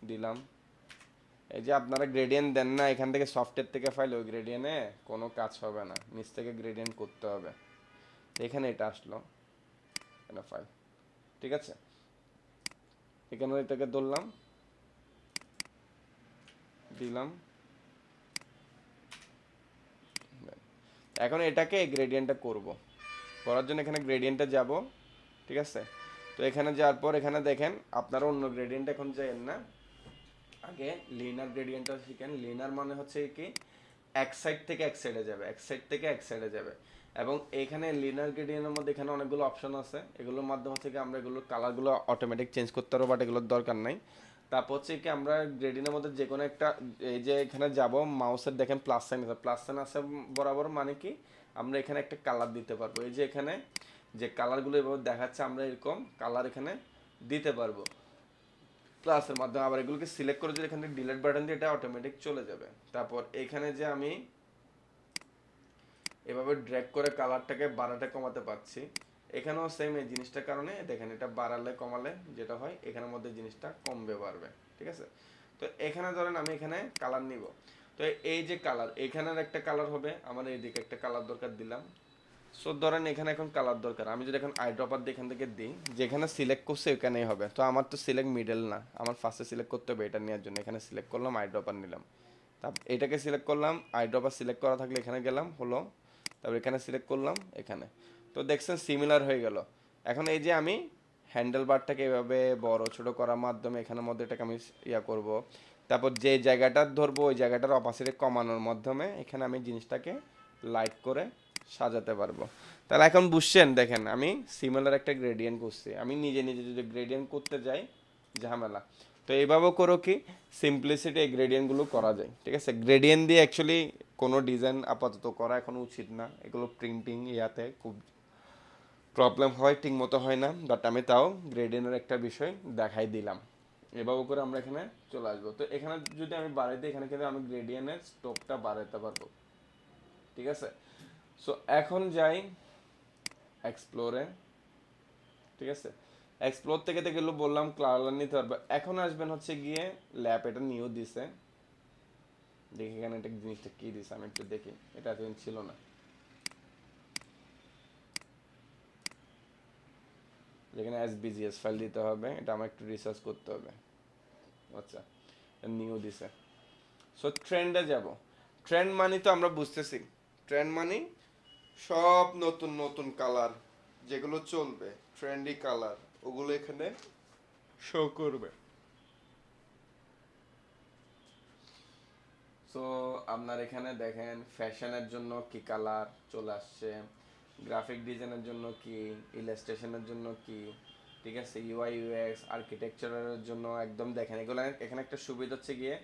দিলাম। এই যে আপনারা গ্রেডিয়েন্ট দেন না এখান থেকে সফটওয়্যার থেকে ফাইল, ওই গ্রেডিয়েন্টে কোনো কাজ হবে না, নিচ থেকে গ্রেডিয়েন্ট করতে হবে। তো এখানে এটা আসলো, এটা ফাইল, ঠিক আছে। এখানে এটাকে ধরলাম, দিলাম। এখন এটাকে গ্রেডিয়েন্টটা করব, করার জন্য এখানে গ্রেডিয়েন্টে যাব, ঠিক আছে। তো এখানে যাওয়ার পর এখানে দেখেন আপনারা অন্য গ্রেডিয়েন্ট এখন যাবেন না, আগে লিনিয়ার গ্রেডিয়েন্টটা শিখেন। লিনিয়ার মানে হচ্ছে কি এক সাইড থেকে এক সাইডে যাবে, এক সাইড থেকে এক সাইডে যাবে। এবং এখানে লিনিয়ার গ্রেডিয়েন্টের মধ্যে এখানে অনেকগুলো অপশন আছে, এগুলোর মাধ্যমে হচ্ছে কি আমরা এগুলোর কালারগুলো অটোমেটিক চেঞ্জ করতে পারবো, বাট এগুলোর দরকার নাই। তারপর হচ্ছে কি আমরা গ্রেডিয়েন্টের মধ্যে যে কোনো একটা, এই যে এখানে যাব মাউসের দেখেন প্লাস সাইন আছে, প্লাস সাইন আছে বরাবর, মানে কি আমরা এখানে একটা কালার দিতে পারবো। এই যে এখানে যে কালারগুলো এভাবে দেখাচ্ছে, আমরা এরকম কালার এখানে দিতে পারবো প্লাসের মাধ্যমে। আবার এগুলোকে সিলেক্ট করে যদি এখান থেকে ডিলিট বাটন দিয়ে, এটা অটোমেটিক চলে যাবে। তারপর এখানে যে আমি এভাবে ড্র্যাগ করে কালারটাকে বাড়াতে কমাতে পারছি, এখানেও সেম এই জিনিসটার কারণে দেখেন এটা বাড়ালে কমালে যেটা হয় এখানের মধ্যে জিনিসটা কমবে বাড়বে, ঠিক আছে। তো এখানে ধরেন আমি এখানে কালার নিব, তো এই যে কালার এখানের একটা কালার হবে, আমার এইদিকে একটা কালার দরকার দিলাম। সো ধরেন এখানে এখন কালার দরকার, আমি যদি এখন আই ড্রপার দিয়ে এখান থেকে দিই, যেখানে সিলেক্ট করছে ওখানেই হবে। তো আমার তো সিলেক্ট মিডল না, আমার ফার্স্টে সিলেক্ট করতে হবে, এটা নেওয়ার জন্য এখানে সিলেক্ট করলাম, আই ড্রপার নিলাম। তারপর এটাকে সিলেক্ট করলাম, আই ড্রপার সিলেক্ট করা থাকলে এখানে গেলাম, হলো। তারপর এখানে সিলেক্ট করলাম, এখানে। তো দেখছেন সিমিলার হয়ে গেল। এখন এই যে আমি হ্যান্ডেল বারটাকে এভাবে বড় ছোট করার মাধ্যমে এখানের মধ্যে এটাকে আমি ইয়া করব। তারপর যে জায়গাটা ধরবো ওই জায়গাটার অপাসিটি কমানোর মাধ্যমে এখানে আমি জিনিসটাকে লাইট করে সাজাতে পারবো। তাহলে এখন বুঝছেন, দেখেন আমি সিমিলার একটা গ্রেডিয়েন্ট করছি, আমি নিজে নিজে যদি গ্রেডিয়েন্ট করতে যাই ঝামেলা। তো এইভাবে করো কি সিম্পলিসিটি এই গ্রেডিয়েন্টগুলো করা যায়, ঠিক আছে। গ্রেডিয়েন্ট দিয়ে অ্যাকচুয়ালি কোনো ডিজাইন আপাতত করা এখন উচিত না, এগুলো প্রিন্টিং ইয়াতে খুব প্রবলেম হয়, ঠিক মতো হয় না, বাট আমি তাও গ্রেডিয়েন্টের একটা বিষয় দেখাই দিলাম। এভাবে করে আমরা এখানে চলে আসবো। তো এখানে যদি আমি বাড়াই দিই, এখানে কিন্তু আমি গ্রেডিয়েন্টের স্টোপটা বাড়াতে পারবো, ঠিক আছে। সো এখন যাই এক্সপ্লোরে, ঠিক আছে। এক্সপ্লোর থেকে গেলো বললাম কালার নিতে পারবো। এখন আসবেন হচ্ছে গিয়ে ল্যাপ, এটা নিউ দিছে, দেখি এখানে একটা জিনিসটা কি দিছে আমি একটু দেখি, এটা এতদিন ছিল না। যেখানে এসবিজিএস ফাইল দিতে হবে, এটা আমার একটু রিসার্চ করতে হবে। আচ্ছা নিউ দিছে। সো ট্রেন্ডে যাব। ট্রেন্ড মানে তো আমরা বুঝতেছি, ট্রেন্ড মানে সব নতুন নতুন কালার যেগুলো চলবে, ট্রেন্ডি কালার, ওগুলো এখানে শো করবে। সো আপনার এখানে দেখেন ফ্যাশনের জন্য কি কালার চলে আসছে, গ্রাফিক ডিজাইনের জন্য কি, ইলাস্ট্রেশনের জন্য কি, ঠিক আছে, ইউআই ইউএক্স আর্কিটেকচারের জন্য একদম দেখেন এগুলো। এখানে একটা সুবিধা হচ্ছে গিয়ে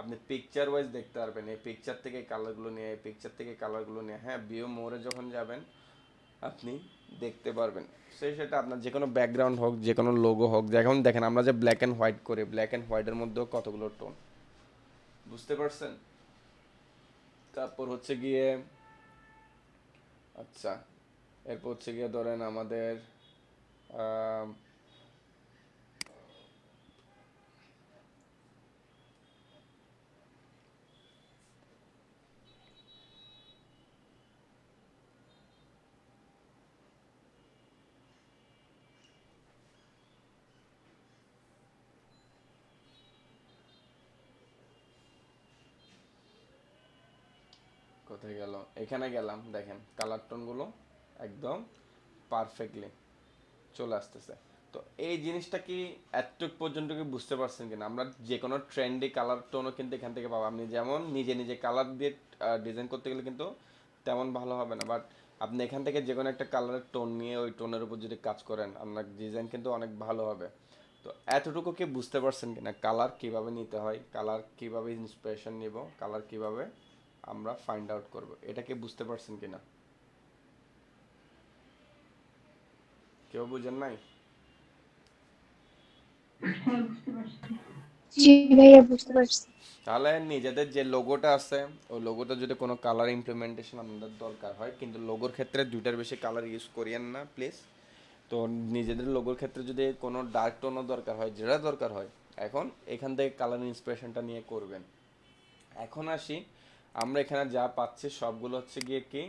আপনি পিকচার ওয়াইজ দেখতে পারবেন, এই পিকচার থেকে কালারগুলো নিয়ে, এই পিকচার থেকে কালারগুলো নিয়ে, হ্যাঁ ভিউ মোরে যখন যাবেন আপনি দেখতে পারবেন। সেটা আপনার যে কোনো ব্যাকগ্রাউন্ড হোক, যে কোনো লোগো হোক, যেমন দেখেন আমরা যে ব্ল্যাক অ্যান্ড হোয়াইট করি, ব্ল্যাক অ্যান্ড হোয়াইটের মধ্যেও কতগুলো টোন, বুঝতে পারছেন। তারপর হচ্ছে গিয়ে আচ্ছা, এরপর হচ্ছে গিয়ে ধরেন আমাদের কোথায় গেল, এখানে গেলাম, দেখেন কালার টোনগুলো একদম পারফেক্টলি চলে আসতেছে। তো এই জিনিসটা কি এতটুক পর্যন্ত কি বুঝতে পারছেন কিনা, আমরা যে কোনো ট্রেন্ডি কালার টোনও কিন্তু এখান থেকে পাবো। আপনি যেমন নিজে নিজে কালার দিয়ে ডিজাইন করতে গেলে কিন্তু তেমন ভালো হবে না, বাট আপনি এখান থেকে যে কোনো একটা কালারের টোন নিয়ে ওই টোনের উপর যদি কাজ করেন আপনার ডিজাইন কিন্তু অনেক ভালো হবে। তো এতটুকু কি বুঝতে পারছেন কিনা কালার কিভাবে নিতে হয়, কালার কিভাবে ইন্সপিরেশন নিব, কালার কিভাবে আমরা ফাইন্ড আউট করব, এটা কি বুঝতে পারছেন কিনা? কেউ বুঝেন নাই? জি ভাইয়া বুঝতে পারছি। তাহলে নিজেদের যে লোগোটা আছে ওই লোগোটা যদি কোনো কালার ইমপ্লিমেন্টেশন আপনাদের দরকার হয়, কিন্তু লোগোর ক্ষেত্রে দুইটার বেশি কালার ইউজ করিয়েন না প্লিজ। তো নিজেদের লোগোর ক্ষেত্রে যদি কোনো ডার্ক টোনও দরকার হয়, যেটা দরকার হয়, এখন এখান থেকে কালার ইন্সপিরেশনটা নিয়ে করবেন। এখন আসি, আমরা এখানে যা পাচ্ছি সবগুলো হচ্ছে গিয়ে কি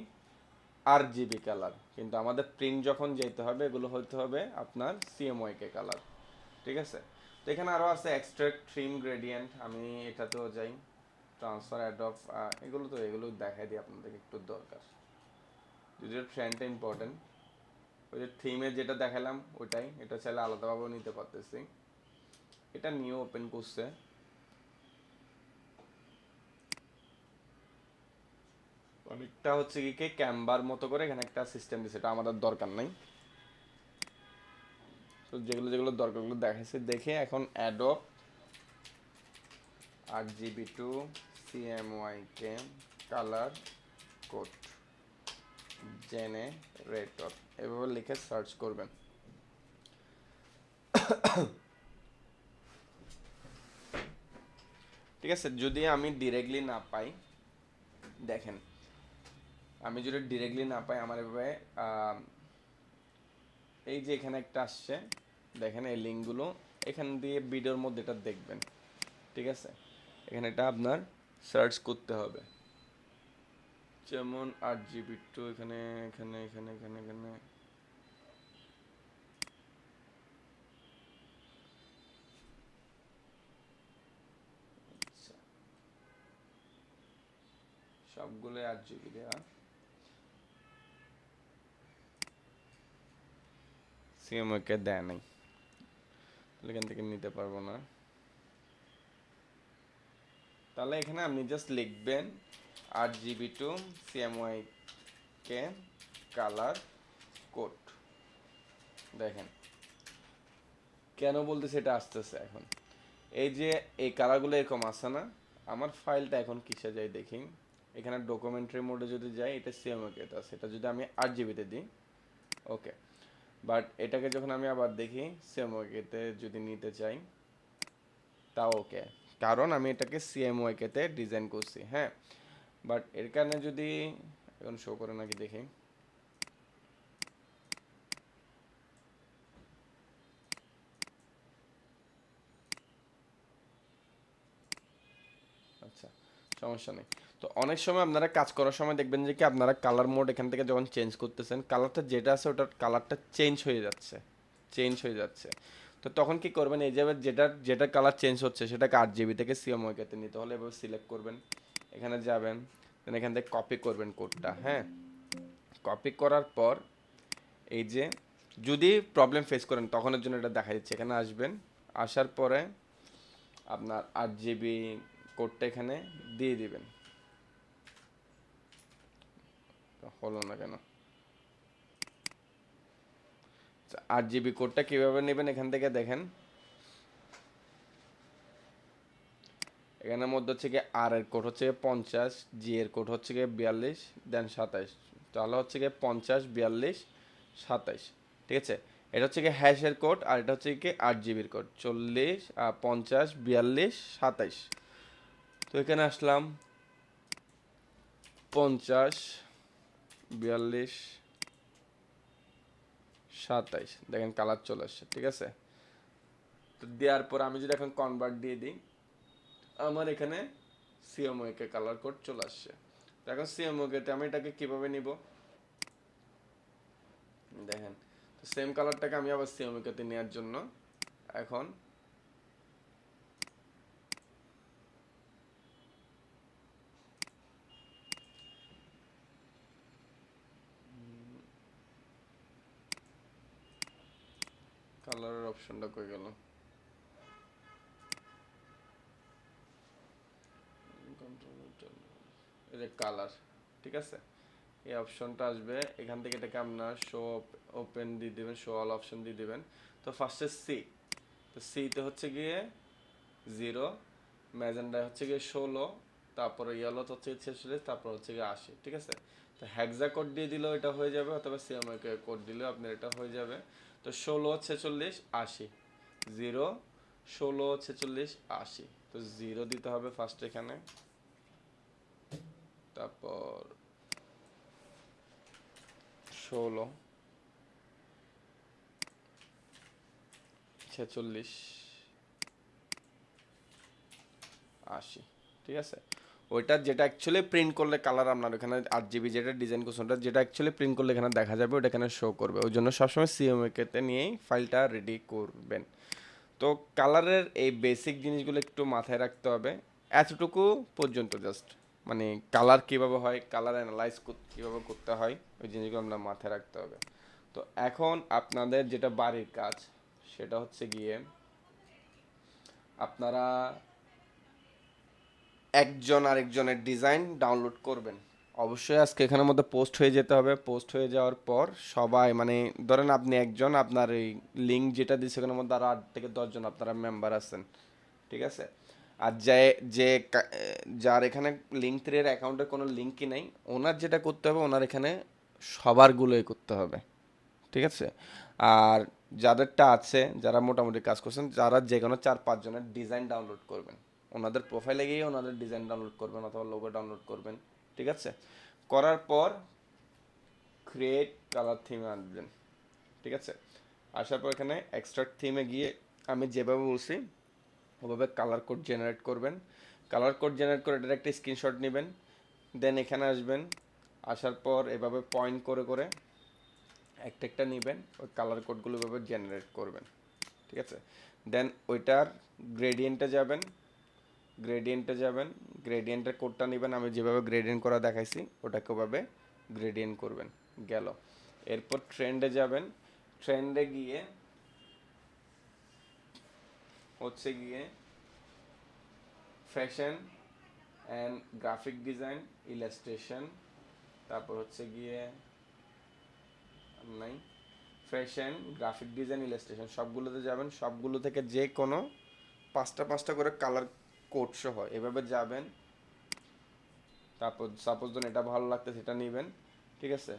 RGB কালার, কিন্তু আমাদের প্রিন্ট যখন যেতে হবে এগুলো হতে হবে আপনার CMYK কালার। ঠিক আছে? তো এখানে আরও আছে এক্সট্রাক্ট, ট্রিম, গ্রেডিয়েন্ট। আমি এটাতেও যাই, ট্রান্সফার, অ্যাডপ, এগুলো দেখাই দিই আপনাদেরকে একটু দরকার, যদিও ট্রেন্ডটা ইম্পর্টেন্ট। ওই যে থিমে যেটা দেখালাম ওইটাই, এটা চাইলে আলাদাভাবেও নিতে পারতেছি। এটা নিউ ওপেন করছে, অনেকটা হচ্ছে কি ক্যানভার মতো করে এখানে একটা সিস্টেম দিছে, এটা আমাদের দরকার নাই। তো যেগুলো যেগুলো দরকার ওগুলো দেখাইছে দেখে এখন অ্যাডপ RGB2 CMYK colour code generator এভাবে লিখে সার্চ করবেন। ঠিক আছে? যদি আমি ডিরেক্টলি না পাই, দেখেন আমি যদি ডিরেক্টলি না পাই আমার এভাবে এই যে এখানে একটা আসছে, দেখেন এই লিঙ্কগুলো এখান দিয়ে ভিডিওর মধ্যে এটা দেখবেন। ঠিক আছে? এখানে এটা আপনার সার্চ করতে হবে, যেমন RGB2 এখানে এখানে এখানে এখানে এখানে আচ্ছা, সবগুলো RGB দেওয়া, CMYK দেয় নাই, তাহলে এখান থেকে নিতে পারবো না। তাহলে এখানে আপনি জাস্ট লিখবেন RGB2 CMYK কালার কোড। দেখেন কেন বলতেছে এটা আসতেছে এখন, এই যে এই কালারগুলো এরকম আসে না। আমার ফাইলটা এখন কিসে যাই দেখি, এখানে ডকুমেন্টারি মোডে যদি যাই এটা CMYK তে আছে, এটা যদি আমি RGB তে দিই ওকে, বাট এটাকে যখন আমি আবার দেখি CMYK তে যদি নিতে চাই তাও ওকে, কারণ আমি এটাকে CMYK তে ডিজাইন করছি। হ্যাঁ, বাট এর কারণে যদি এখন শো করে নাকি দেখি, আচ্ছা সমস্যা নেই। তো অনেক সময় আপনারা কাজ করার সময় দেখবেন যে কি আপনারা কালার মোড এখান থেকে যখন চেঞ্জ করতেছেন কালারটা যেটা আছে ওটার কালারটা চেঞ্জ হয়ে যাচ্ছে। তো তখন কি করবেন, এই যে যেটা যেটা কালার চেঞ্জ হচ্ছে সেটাকে RGB থেকে CMYK তে নিতে হলে এভাবে সিলেক্ট করবেন, এখানে যাবেন, দেন এখান থেকে কপি করবেন কোডটা। হ্যাঁ, কপি করার পর এই যে যদি প্রবলেম ফেস করেন তখনের জন্য এটা দেখা যাচ্ছে, এখানে আসবেন, আসার পরে আপনার RGB কোডটা এখানে দিয়ে দিবেন। হলো না কেন? RGB কোডটা কিভাবে নেবেন এখান থেকে দেখেন, এখানের মধ্যে হচ্ছে কি আর এর কোড হচ্ছে 50, জি এর কোড হচ্ছে কি 42, দেন 27, তাহলে হচ্ছে কি 50 42 27। ঠিক আছে? এটা হচ্ছে কি হ্যাশের কোড আর এটা হচ্ছে কি RGBর কোড 40 50 42 27। তো এখানে আসলাম 50 42 27, দেখেন কালার চলে আসছে। ঠিক আছে? তো দেওয়ার পর আমি যদি এখন কনভার্ট দিয়ে দিই আমার এখানে CMYK কালার কোড চলে আসছে। তো এখন CMYK তে আমি এটাকে কিভাবে নিব দেখেন, তো সেম কালারটাকে আমি আবার CMYK তে নেওয়ার জন্য এখন কালারের অপশনটা কই গেল, এই যে কালার। ঠিক আছে? এই অপশনটা আসবে, এখান থেকে এটাকে আপনার শো ওপেন দিয়ে দেবেন, শো অল অপশন দিয়ে দেবেন। তো ফার্স্টে সি, তো সিতে হচ্ছে গিয়ে 0, ম্যাজেন্ডা হচ্ছে গিয়ে 16, তারপরে ইয়েলোতে হচ্ছে 46, তারপর হচ্ছে গিয়ে 80। ঠিক আছে, তো হ্যাক্সা কোড দিয়ে দিলেও এটা হয়ে যাবে, অথবা সিএমএকে কোড দিলেও আপনার এটা হয়ে যাবে। তো 16 46 80, 0 16 46 80, তো 0 দিতে হবে ফার্স্ট এখানে, তারপর 16 46 80। ঠিক আছে, ওইটা যেটা অ্যাকচুয়ালি প্রিন্ট করলে কালার আপনার এখানে 8 GB যেটা ডিজাইন করছেন, ওটা যেটা অ্যাকচুয়ালি প্রিন্ট করলে এখানে দেখা যাবে, ওটা এখানে শো করবে। ওই জন্য সবসময় সিএমএকে নিয়েই ফাইলটা রেডি করবেন। তো কালারের এই বেসিক জিনিসগুলো একটু মাথায় রাখতে হবে, এতটুকু পর্যন্ত জাস্ট, মানে কালার কীভাবে হয়, কালার অ্যানালাইজ কীভাবে করতে হয়, ওই জিনিসগুলো আপনার মাথায় রাখতে হবে। তো এখন আপনাদের যেটা বাড়ির কাজ, সেটা হচ্ছে গিয়ে আপনারা একজন আরেকজনের ডিজাইন ডাউনলোড করবেন। অবশ্যই আজকে এখানের মধ্যে পোস্ট হয়ে যেতে হবে। পোস্ট হয়ে যাওয়ার পর সবাই, মানে ধরেন আপনি একজন, আপনার এই লিঙ্ক যেটা দিচ্ছে ওখানের মধ্যে আরও 8 থেকে 10 জন আপনারা মেম্বার আছেন। ঠিক আছে, আর যার এখানে লিঙ্ক 3 এর অ্যাকাউন্টে কোনো লিঙ্কই নেই, ওনার যেটা করতে হবে, ওনার এখানে সবারগুলোই করতে হবে। ঠিক আছে, আর যাদেরটা আছে, যারা মোটামুটি কাজ করছেন, যারা যে কোনো 4-5 জনের ডিজাইন ডাউনলোড করবেন, ওনাদের প্রোফাইলে গিয়ে ওনাদের ডিজাইন ডাউনলোড করবেন অথবা লোগো ডাউনলোড করবেন। ঠিক আছে, করার পর ক্রিয়েট কালার থিমে আনবেন। ঠিক আছে, আসার পর এখানে এক্সট্রাক্ট থিমে গিয়ে আমি যেভাবে বলছি ওভাবে কালার কোড জেনারেট করবেন। কালার কোড জেনারেট করে এটার একটা স্ক্রিনশট নেবেন, দেন এখানে আসবেন, আসার পর এভাবে পয়েন্ট করে করে একটা একটা নেবেন, ওই কালার কোডগুলো এভাবে জেনারেট করবেন। ঠিক আছে, দেন ওইটার গ্রেডিয়েন্টে যাবেন, গ্রেডিয়েন্টের কোডটা নেবেন, আমি যেভাবে গ্রেডিয়েন্ট করা দেখাইছি ওটাকে ওভাবে গ্রেডিয়েন্ট করবেন। গেল, এরপর ট্রেন্ডে যাবেন, ট্রেন্ডে গিয়ে হচ্ছে গিয়ে fashion and graphic design, illustration, তারপর হচ্ছে গিয়ে নাই ফ্যাশন, গ্রাফিক ডিজাইন, ইলাস্ট্রেশন, সবগুলোতে যাবেন। সবগুলো থেকে যে কোনো 5টা করে কালার কোড সহ এভাবে যাবেন। তারপর সাপোজ ধরুন এটা ভালো লাগতে সেটা নেবেন। ঠিক আছে,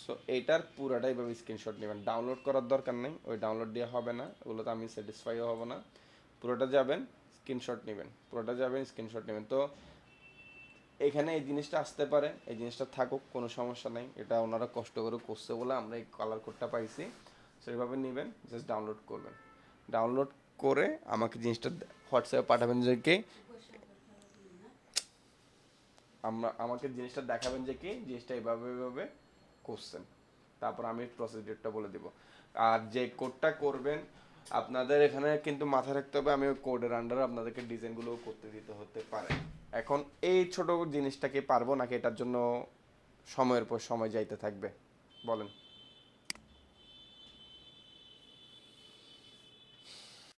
সো এইটার পুরাটাই এভাবে স্ক্রিনশট নেবেন, ডাউনলোড করার দরকার নেই, ওই ডাউনলোড দিয়ে হবে না, ওগুলোতে আমি স্যাটিসফাইও হব না। পুরোটা যাবেন, স্ক্রিনশট নেবেন, পুরোটা যাবেন, স্ক্রিনশট নেবেন। তো এখানে এই জিনিসটা আসতে পারে, এই জিনিসটা থাকুক, কোনো সমস্যা নেই, এটা ওনারা কষ্ট করে করছে বলে আমরা এই কালার কোডটা পাইছি। সেইভাবে নেবেন, জাস্ট ডাউনলোড করবেন, ডাউনলোড করে আমাকে জিনিসটা হোয়াটসঅ্যাপে পাঠাবেন, যে কি আমাকে জিনিসটা দেখাবেন যে কি জিনিসটা এভাবে এভাবে করছেন, তারপর আমি প্রসিডিউরটা বলে দিব। আর যে কোডটা করবেন আপনাদের এখানে কিন্তু মাথায় রাখতে হবে, আমি ওই কোডের আন্ডারে আপনাদেরকে ডিজাইনগুলো করতে দিতে হতে পারে। এখন এই ছোট জিনিসটা কি পারবো, নাকি এটার জন্য সময়ের পর সময় যাইতে থাকবে বলেন?